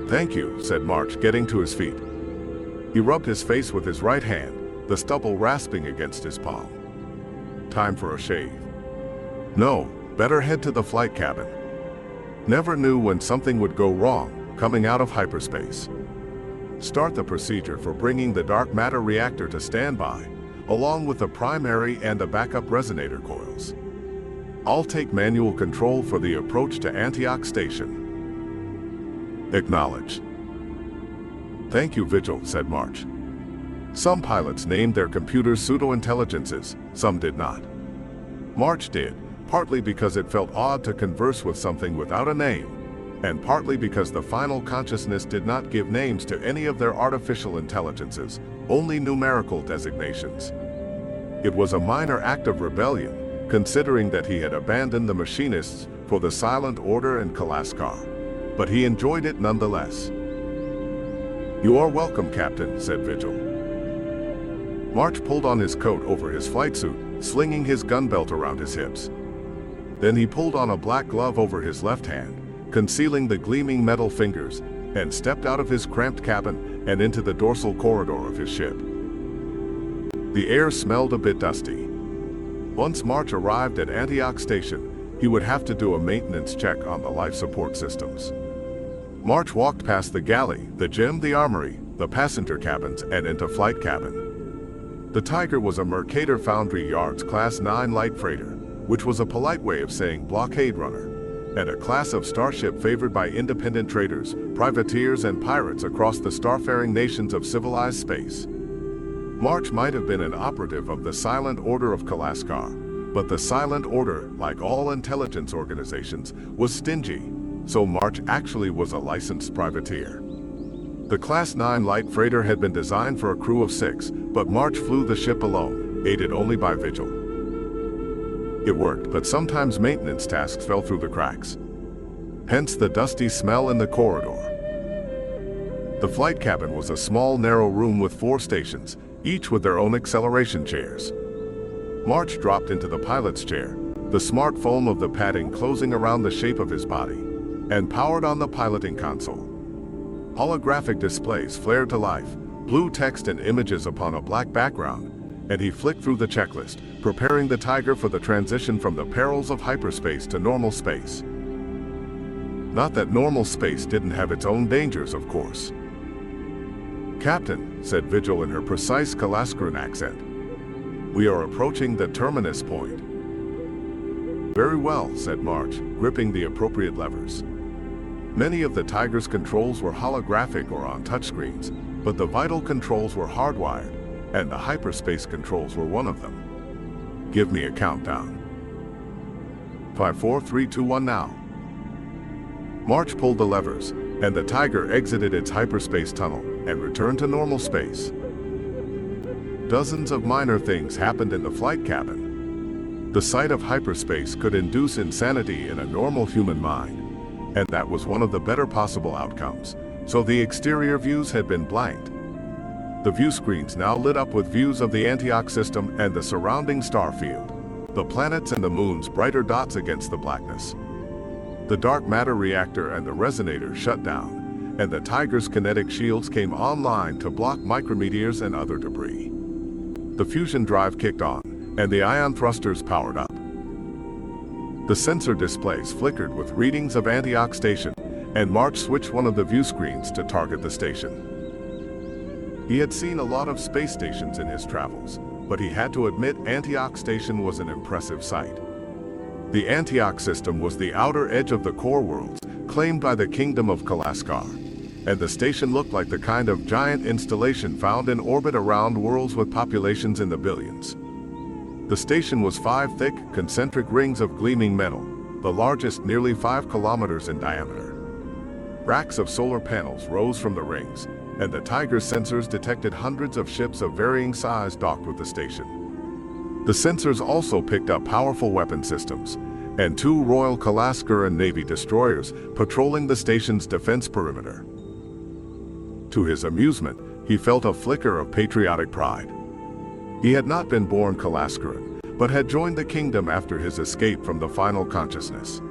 [SPEAKER 5] "Thank you," said March, getting to his feet. He rubbed his face with his right hand, the stubble rasping against his palm. "Time for a shave." "No, better head to the flight cabin." Never knew when something would go wrong coming out of hyperspace. "Start the procedure for bringing the dark matter reactor to standby, along with the primary and the backup resonator coils. I'll take manual control for the approach to Antioch Station." "Acknowledged." "Thank you, Vigil," said March. Some pilots named their computers pseudo-intelligences, some did not. March did, partly because it felt odd to converse with something without a name, and partly because the final consciousness did not give names to any of their artificial intelligences, only numerical designations. It was a minor act of rebellion, considering that he had abandoned the machinists for the Silent Order and Kalaskar, but he enjoyed it nonetheless. "You are welcome, Captain," said Vigil. March pulled on his coat over his flight suit, slinging his gun belt around his hips. Then he pulled on a black glove over his left hand, concealing the gleaming metal fingers, and stepped out of his cramped cabin and into the dorsal corridor of his ship. The air smelled a bit dusty. Once March arrived at Antioch Station, he would have to do a maintenance check on the life support systems. March walked past the galley, the gym, the armory, the passenger cabins, and into flight cabin. The Tiger was a Mercator Foundry Yards Class 9 light freighter, which was a polite way of saying blockade runner, and a class of starship favored by independent traders, privateers, and pirates across the starfaring nations of civilized space. March might have been an operative of the Silent Order of Kalaskar, but the Silent Order, like all intelligence organizations, was stingy, so March actually was a licensed privateer. The Class 9 light freighter had been designed for a crew of 6, but March flew the ship alone, aided only by Vigil. It worked, but sometimes maintenance tasks fell through the cracks. Hence the dusty smell in the corridor. The flight cabin was a small, narrow room with 4 stations, each with their own acceleration chairs. March dropped into the pilot's chair, the smart foam of the padding closing around the shape of his body, and powered on the piloting console. Holographic displays flared to life, blue text and images upon a black background, and he flicked through the checklist, preparing the Tiger for the transition from the perils of hyperspace to normal space. Not that normal space didn't have its own dangers, of course. "Captain," said Vigil in her precise Kalaskran accent, "we are approaching the terminus point." "Very well," said March, gripping the appropriate levers. Many of the Tiger's controls were holographic or on touchscreens, but the vital controls were hardwired, and the hyperspace controls were one of them. "Give me a countdown." 5, 4, 3, 2, 1 now. March pulled the levers, and the Tiger exited its hyperspace tunnel and returned to normal space. Dozens of minor things happened in the flight cabin. The sight of hyperspace could induce insanity in a normal human mind, and that was one of the better possible outcomes, so the exterior views had been blanked. The view screens now lit up with views of the Antioch system and the surrounding star field, the planets and the moons brighter dots against the blackness. The dark matter reactor and the resonator shut down, and the Tiger's kinetic shields came online to block micrometeors and other debris. The fusion drive kicked on, and the ion thrusters powered up. The sensor displays flickered with readings of Antioch Station, and March switched one of the view screens to target the station. He had seen a lot of space stations in his travels, but he had to admit Antioch Station was an impressive sight. The Antioch system was the outer edge of the core worlds, claimed by the Kingdom of Kalaskar, and the station looked like the kind of giant installation found in orbit around worlds with populations in the billions. The station was 5 thick, concentric rings of gleaming metal, the largest nearly 5 kilometers in diameter. Racks of solar panels rose from the rings, and the Tiger's sensors detected hundreds of ships of varying size docked with the station. The sensors also picked up powerful weapon systems, and 2 Royal Kalaskar and Navy destroyers patrolling the station's defense perimeter. To his amusement, he felt a flicker of patriotic pride. He had not been born Kalaskaran, but had joined the kingdom after his escape from the final consciousness.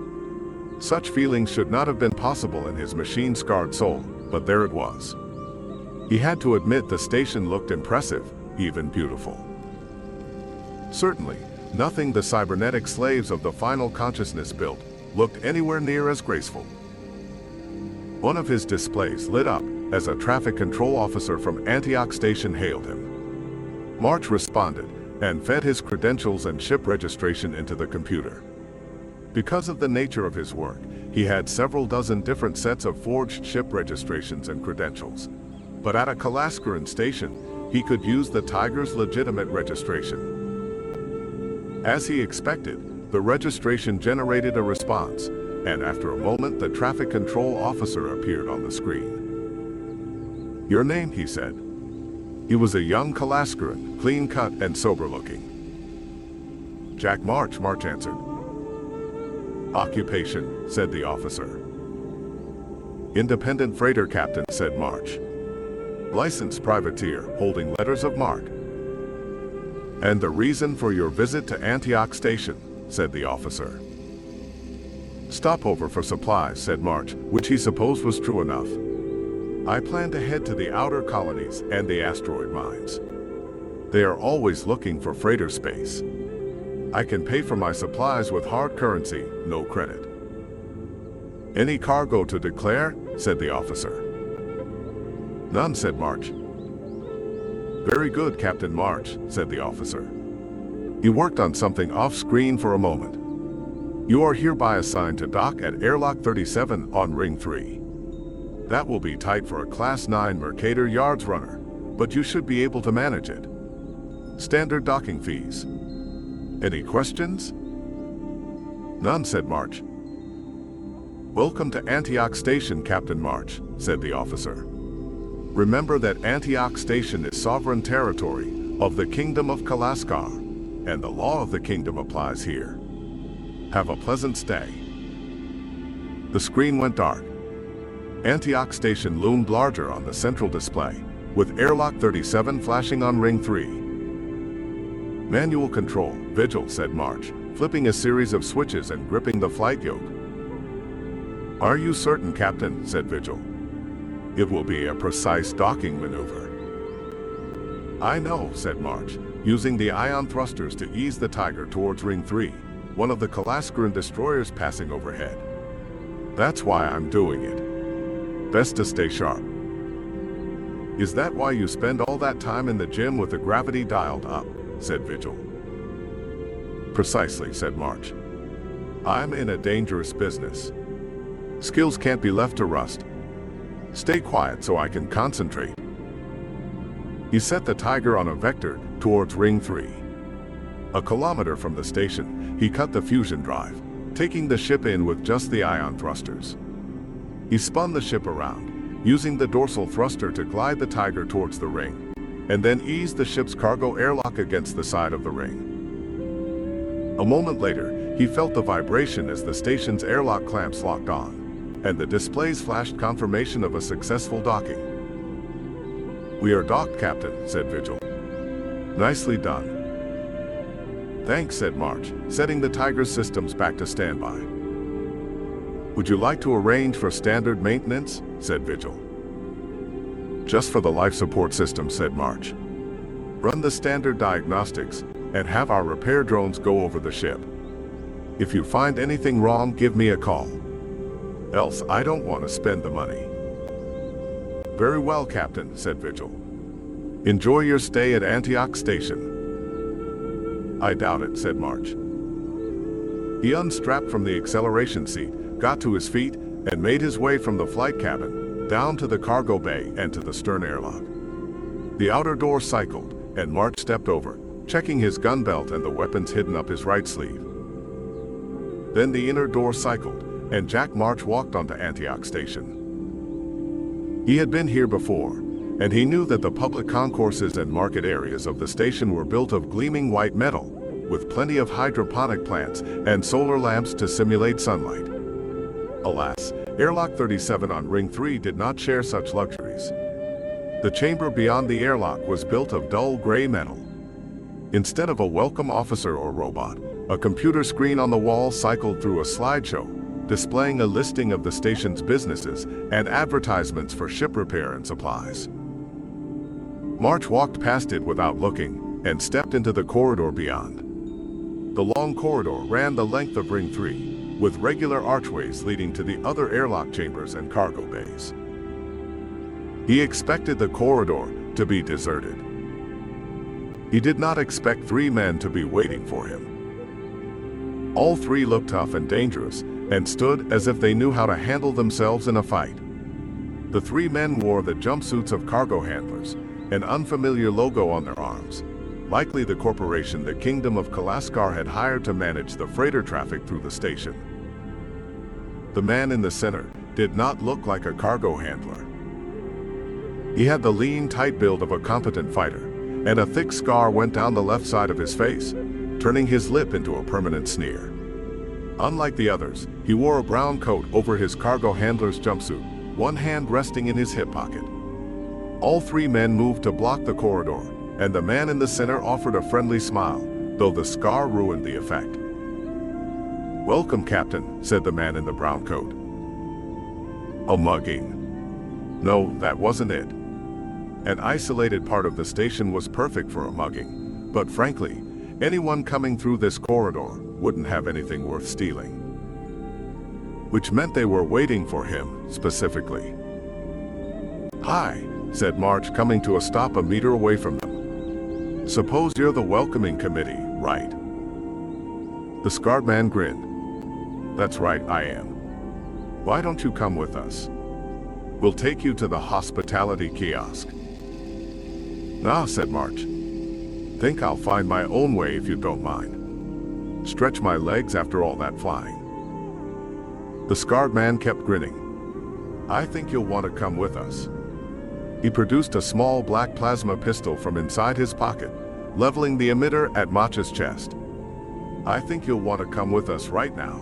[SPEAKER 5] Such feelings should not have been possible in his machine-scarred soul, but there it was. He had to admit the station looked impressive, even beautiful. Certainly, nothing the cybernetic slaves of the final consciousness built looked anywhere near as graceful. One of his displays lit up as a traffic control officer from Antioch Station hailed him. March responded and fed his credentials and ship registration into the computer. Because of the nature of his work, he had several dozen different sets of forged ship registrations and credentials. But at a Kalaskaran station, he could use the Tiger's legitimate registration. As he expected, the registration generated a response, and after a moment the traffic control officer appeared on the screen. "Your name," he said. He was a young Kalaskaran, clean-cut and sober-looking. "Jack March," March answered. "Occupation," said the officer. "Independent freighter captain," said March. "Licensed privateer, holding letters of marque." "And the reason for your visit to Antioch Station," said the officer. "Stopover for supplies," said March, which he supposed was true enough. "I plan to head to the outer colonies and the asteroid mines. They are always looking for freighter space. I can pay for my supplies with hard currency, no credit." "Any cargo to declare?" said the officer. "None," said March. "Very good, Captain March," said the officer. He worked on something off-screen for a moment. "You are hereby assigned to dock at Airlock 37 on Ring 3. That will be tight for a Class 9 Mercator Yards runner, but you should be able to manage it. Standard docking fees. Any questions?" "None," said March. "Welcome to Antioch Station, Captain March," said the officer. "Remember that Antioch Station is sovereign territory of the Kingdom of Kalaskar, and the law of the kingdom applies here. Have a pleasant stay." The screen went dark. Antioch Station loomed larger on the central display, with Airlock 37 flashing on Ring 3. "Manual control, Vigil," said March, flipping a series of switches and gripping the flight yoke. "Are you certain, Captain?" said Vigil. "It will be a precise docking maneuver." "I know," said March, using the ion thrusters to ease the Tiger towards Ring 3, one of the Kalaskaran destroyers passing overhead. "That's why I'm doing it. Best to stay sharp." "Is that why you spend all that time in the gym with the gravity dialed up?" said Vigil. "Precisely," said March. "I'm in a dangerous business. Skills can't be left to rust. Stay quiet so I can concentrate." He set the Tiger on a vector towards Ring 3. A kilometer from the station, he cut the fusion drive, taking the ship in with just the ion thrusters. He spun the ship around, using the dorsal thruster to glide the Tiger towards the ring, and then eased the ship's cargo airlock against the side of the ring. A moment later, he felt the vibration as the station's airlock clamps locked on, and the displays flashed confirmation of a successful docking. "We are docked, Captain," said Vigil. "Nicely done." "Thanks," said March, setting the Tiger's systems back to standby. "Would you like to arrange for standard maintenance?" said Vigil. "Just for the life support system," said March. "Run the standard diagnostics, and have our repair drones go over the ship. If you find anything wrong, give me a call. Else I don't want to spend the money." "Very well, Captain," said Vigil. "Enjoy your stay at Antioch Station." "I doubt it," said March. He unstrapped from the acceleration seat, got to his feet, and made his way from the flight cabin down to the cargo bay and to the stern airlock. The outer door cycled, and March stepped over, checking his gun belt and the weapons hidden up his right sleeve. Then the inner door cycled, and Jack March walked onto Antioch Station. He had been here before, and he knew that the public concourses and market areas of the station were built of gleaming white metal, with plenty of hydroponic plants and solar lamps to simulate sunlight. Alas, Airlock 37 on Ring 3 did not share such luxuries. The chamber beyond the airlock was built of dull gray metal. Instead of a welcome officer or robot, a computer screen on the wall cycled through a slideshow, displaying a listing of the station's businesses and advertisements for ship repair and supplies. March walked past it without looking and stepped into the corridor beyond. The long corridor ran the length of Ring 3, with regular archways leading to the other airlock chambers and cargo bays. He expected the corridor to be deserted. He did not expect 3 men to be waiting for him. All 3 looked tough and dangerous and stood as if they knew how to handle themselves in a fight. The 3 men wore the jumpsuits of cargo handlers, an unfamiliar logo on their arms, likely the corporation the Kingdom of Kalaskar had hired to manage the freighter traffic through the station. The man in the center did not look like a cargo handler. He had the lean, tight build of a competent fighter, and a thick scar went down the left side of his face, turning his lip into a permanent sneer. Unlike the others, he wore a brown coat over his cargo handler's jumpsuit, one hand resting in his hip pocket. All 3 men moved to block the corridor, and the man in the center offered a friendly smile, though the scar ruined the effect. "Welcome, Captain," said the man in the brown coat. "A mugging." No, that wasn't it. An isolated part of the station was perfect for a mugging, but frankly, anyone coming through this corridor wouldn't have anything worth stealing. Which meant they were waiting for him, specifically. "Hi," said March, coming to a stop a meter away from them. "Suppose you're the welcoming committee, right?" The scarred man grinned. "That's right, I am. Why don't you come with us? We'll take you to the hospitality kiosk." "Nah," said March. "Think I'll find my own way if you don't mind. Stretch my legs after all that flying." The scarred man kept grinning. "I think you'll want to come with us." He produced a small black plasma pistol from inside his pocket, leveling the emitter at March's chest. "I think you'll want to come with us right now."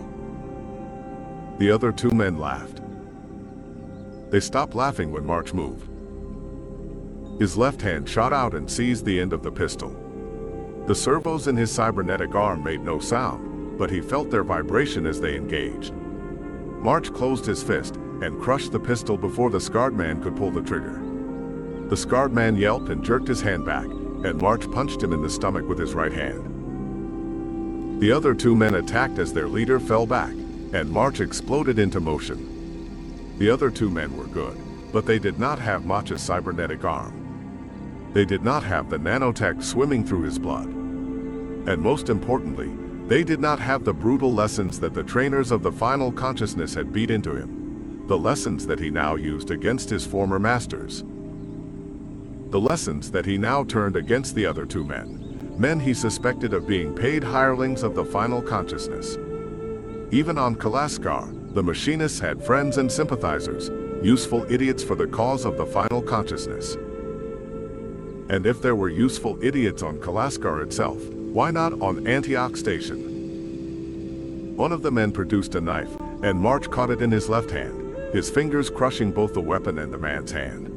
[SPEAKER 5] The other 2 men laughed. They stopped laughing when March moved. His left hand shot out and seized the end of the pistol. The servos in his cybernetic arm made no sound, but he felt their vibration as they engaged. March closed his fist and crushed the pistol before the scarred man could pull the trigger. The scarred man yelped and jerked his hand back, and March punched him in the stomach with his right hand. The other 2 men attacked as their leader fell back, and March exploded into motion. The other 2 men were good, but they did not have March's cybernetic arm. They did not have the nanotech swimming through his blood. And most importantly, they did not have the brutal lessons that the trainers of the final consciousness had beat into him, the lessons that he now used against his former masters. The lessons that he now turned against the other 2 men he suspected of being paid hirelings of the final consciousness. Even on Kalaskar, the machinists had friends and sympathizers, useful idiots for the cause of the final consciousness. And if there were useful idiots on Kalaskar itself, why not on Antioch Station? One of the men produced a knife, and March caught it in his left hand, his fingers crushing both the weapon and the man's hand.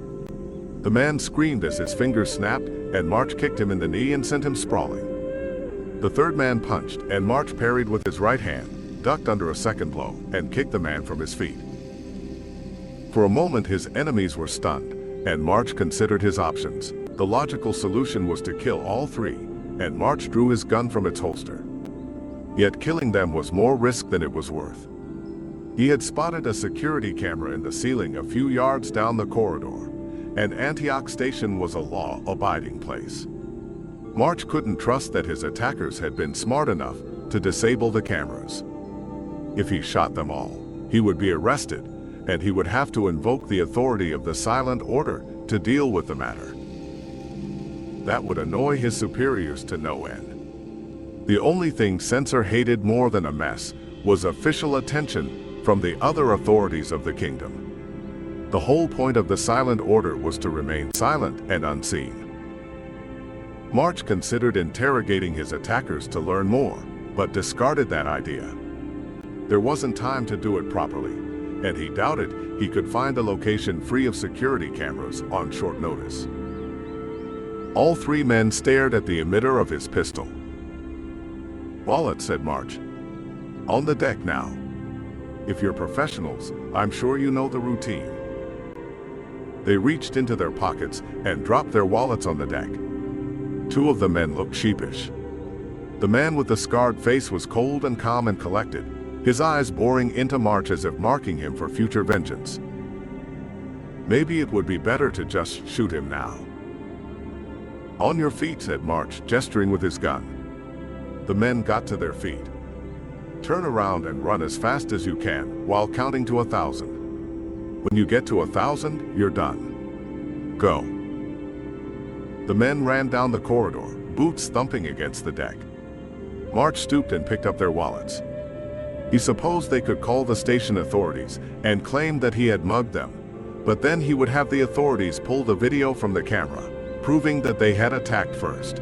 [SPEAKER 5] The man screamed as his fingers snapped, and March kicked him in the knee and sent him sprawling. The 3rd man punched, and March parried with his right hand, ducked under a second blow, and kicked the man from his feet. For a moment his enemies were stunned, and March considered his options. The logical solution was to kill all 3, and March drew his gun from its holster. Yet killing them was more risk than it was worth. He had spotted a security camera in the ceiling a few yards down the corridor, and Antioch Station was a law-abiding place. March couldn't trust that his attackers had been smart enough to disable the cameras. If he shot them all, he would be arrested, and he would have to invoke the authority of the Silent Order to deal with the matter. That would annoy his superiors to no end. The only thing Censor hated more than a mess was official attention from the other authorities of the kingdom. The whole point of the Silent Order was to remain silent and unseen. March considered interrogating his attackers to learn more, but discarded that idea. There wasn't time to do it properly, and he doubted he could find a location free of security cameras on short notice. All three men stared at the emitter of his pistol. "Wallet," said March. "On the deck now. If you're professionals, I'm sure you know the routine." They reached into their pockets and dropped their wallets on the deck. Two of the men looked sheepish. The man with the scarred face was cold and calm and collected, his eyes boring into March as if marking him for future vengeance. Maybe it would be better to just shoot him now. "On your feet," said March, gesturing with his gun. The men got to their feet. "Turn around and run as fast as you can while counting to 1,000. When you get to 1,000, you're done. Go." The men ran down the corridor, boots thumping against the deck. March stooped and picked up their wallets. He supposed they could call the station authorities and claim that he had mugged them, but then he would have the authorities pull the video from the camera, proving that they had attacked first.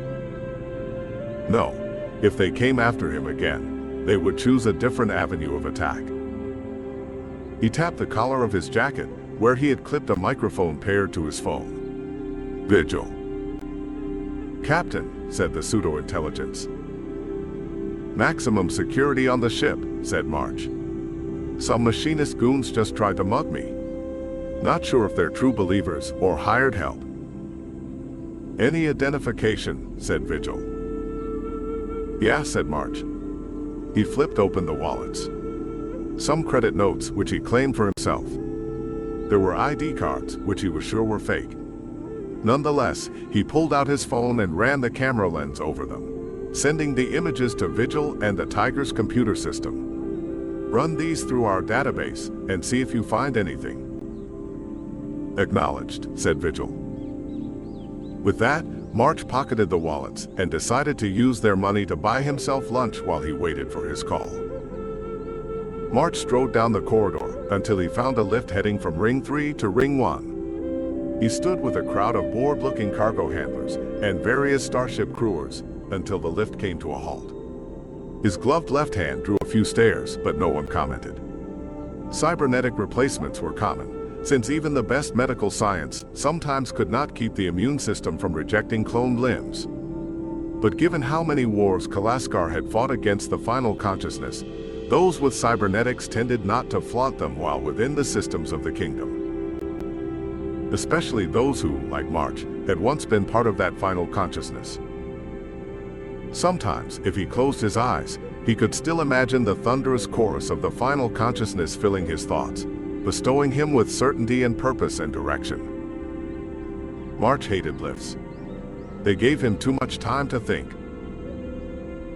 [SPEAKER 5] No, if they came after him again, they would choose a different avenue of attack. He tapped the collar of his jacket, where he had clipped a microphone paired to his phone. "Vigil." "Captain," said the pseudo-intelligence. "Maximum security on the ship," said March. "Some machinist goons just tried to mug me. Not sure if they're true believers or hired help." "Any identification?" said Vigil. "Yeah," said March. He flipped open the wallets. Some credit notes, which he claimed for himself. There were ID cards, which he was sure were fake. Nonetheless, he pulled out his phone and ran the camera lens over them, sending the images to Vigil and the Tiger's computer system. "Run these through our database and see if you find anything." "Acknowledged," said Vigil. With that, March pocketed the wallets and decided to use their money to buy himself lunch while he waited for his call. March strode down the corridor until he found a lift heading from Ring 3 to Ring 1. He stood with a crowd of bored-looking cargo handlers and various Starship crewers until the lift came to a halt. His gloved left hand drew a few stares, but no one commented. Cybernetic replacements were common, since even the best medical science sometimes could not keep the immune system from rejecting cloned limbs. But given how many wars Kalaskar had fought against the final consciousness, those with cybernetics tended not to flaunt them while within the systems of the kingdom. Especially those who, like March, had once been part of that final consciousness. Sometimes, if he closed his eyes, he could still imagine the thunderous chorus of the final consciousness filling his thoughts, bestowing him with certainty and purpose and direction. March hated lifts. They gave him too much time to think.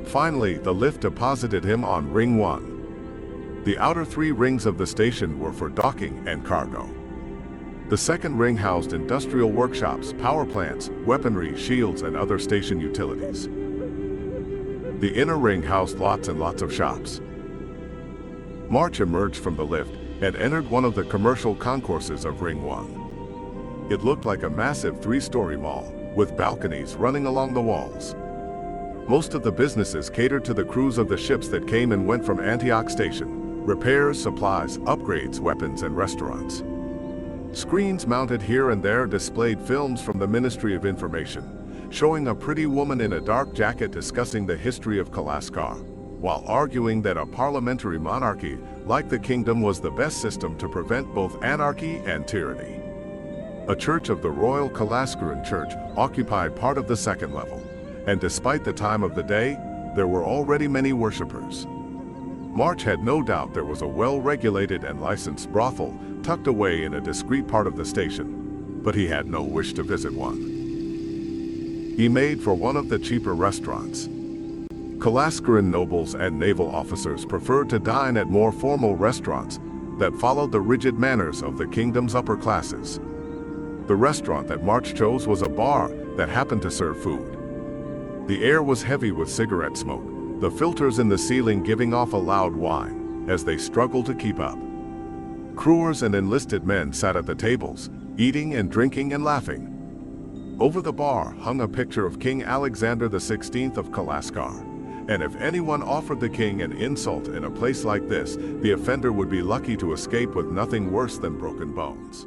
[SPEAKER 5] Finally, the lift deposited him on Ring 1. The outer 3 rings of the station were for docking and cargo. The second ring housed industrial workshops, power plants, weaponry, shields, and other station utilities. The inner ring housed lots and lots of shops. March emerged from the lift and entered one of the commercial concourses of Ring 1. It looked like a massive 3-story mall, with balconies running along the walls. Most of the businesses catered to the crews of the ships that came and went from Antioch Station: repairs, supplies, upgrades, weapons, and restaurants. Screens mounted here and there displayed films from the Ministry of Information, showing a pretty woman in a dark jacket discussing the history of Kalaskar, while arguing that a parliamentary monarchy like the kingdom was the best system to prevent both anarchy and tyranny. A church of the Royal Kalaskaran Church occupied part of the second level, and despite the time of the day, there were already many worshippers. March had no doubt there was a well-regulated and licensed brothel tucked away in a discreet part of the station, but he had no wish to visit one. He made for one of the cheaper restaurants. Kalaskaran nobles and naval officers preferred to dine at more formal restaurants, that followed the rigid manners of the kingdom's upper classes. The restaurant that March chose was a bar that happened to serve food. The air was heavy with cigarette smoke, the filters in the ceiling giving off a loud whine as they struggled to keep up. Crewers and enlisted men sat at the tables, eating and drinking and laughing. Over the bar hung a picture of King Alexander XVI of Kalaskar, and if anyone offered the king an insult in a place like this, the offender would be lucky to escape with nothing worse than broken bones.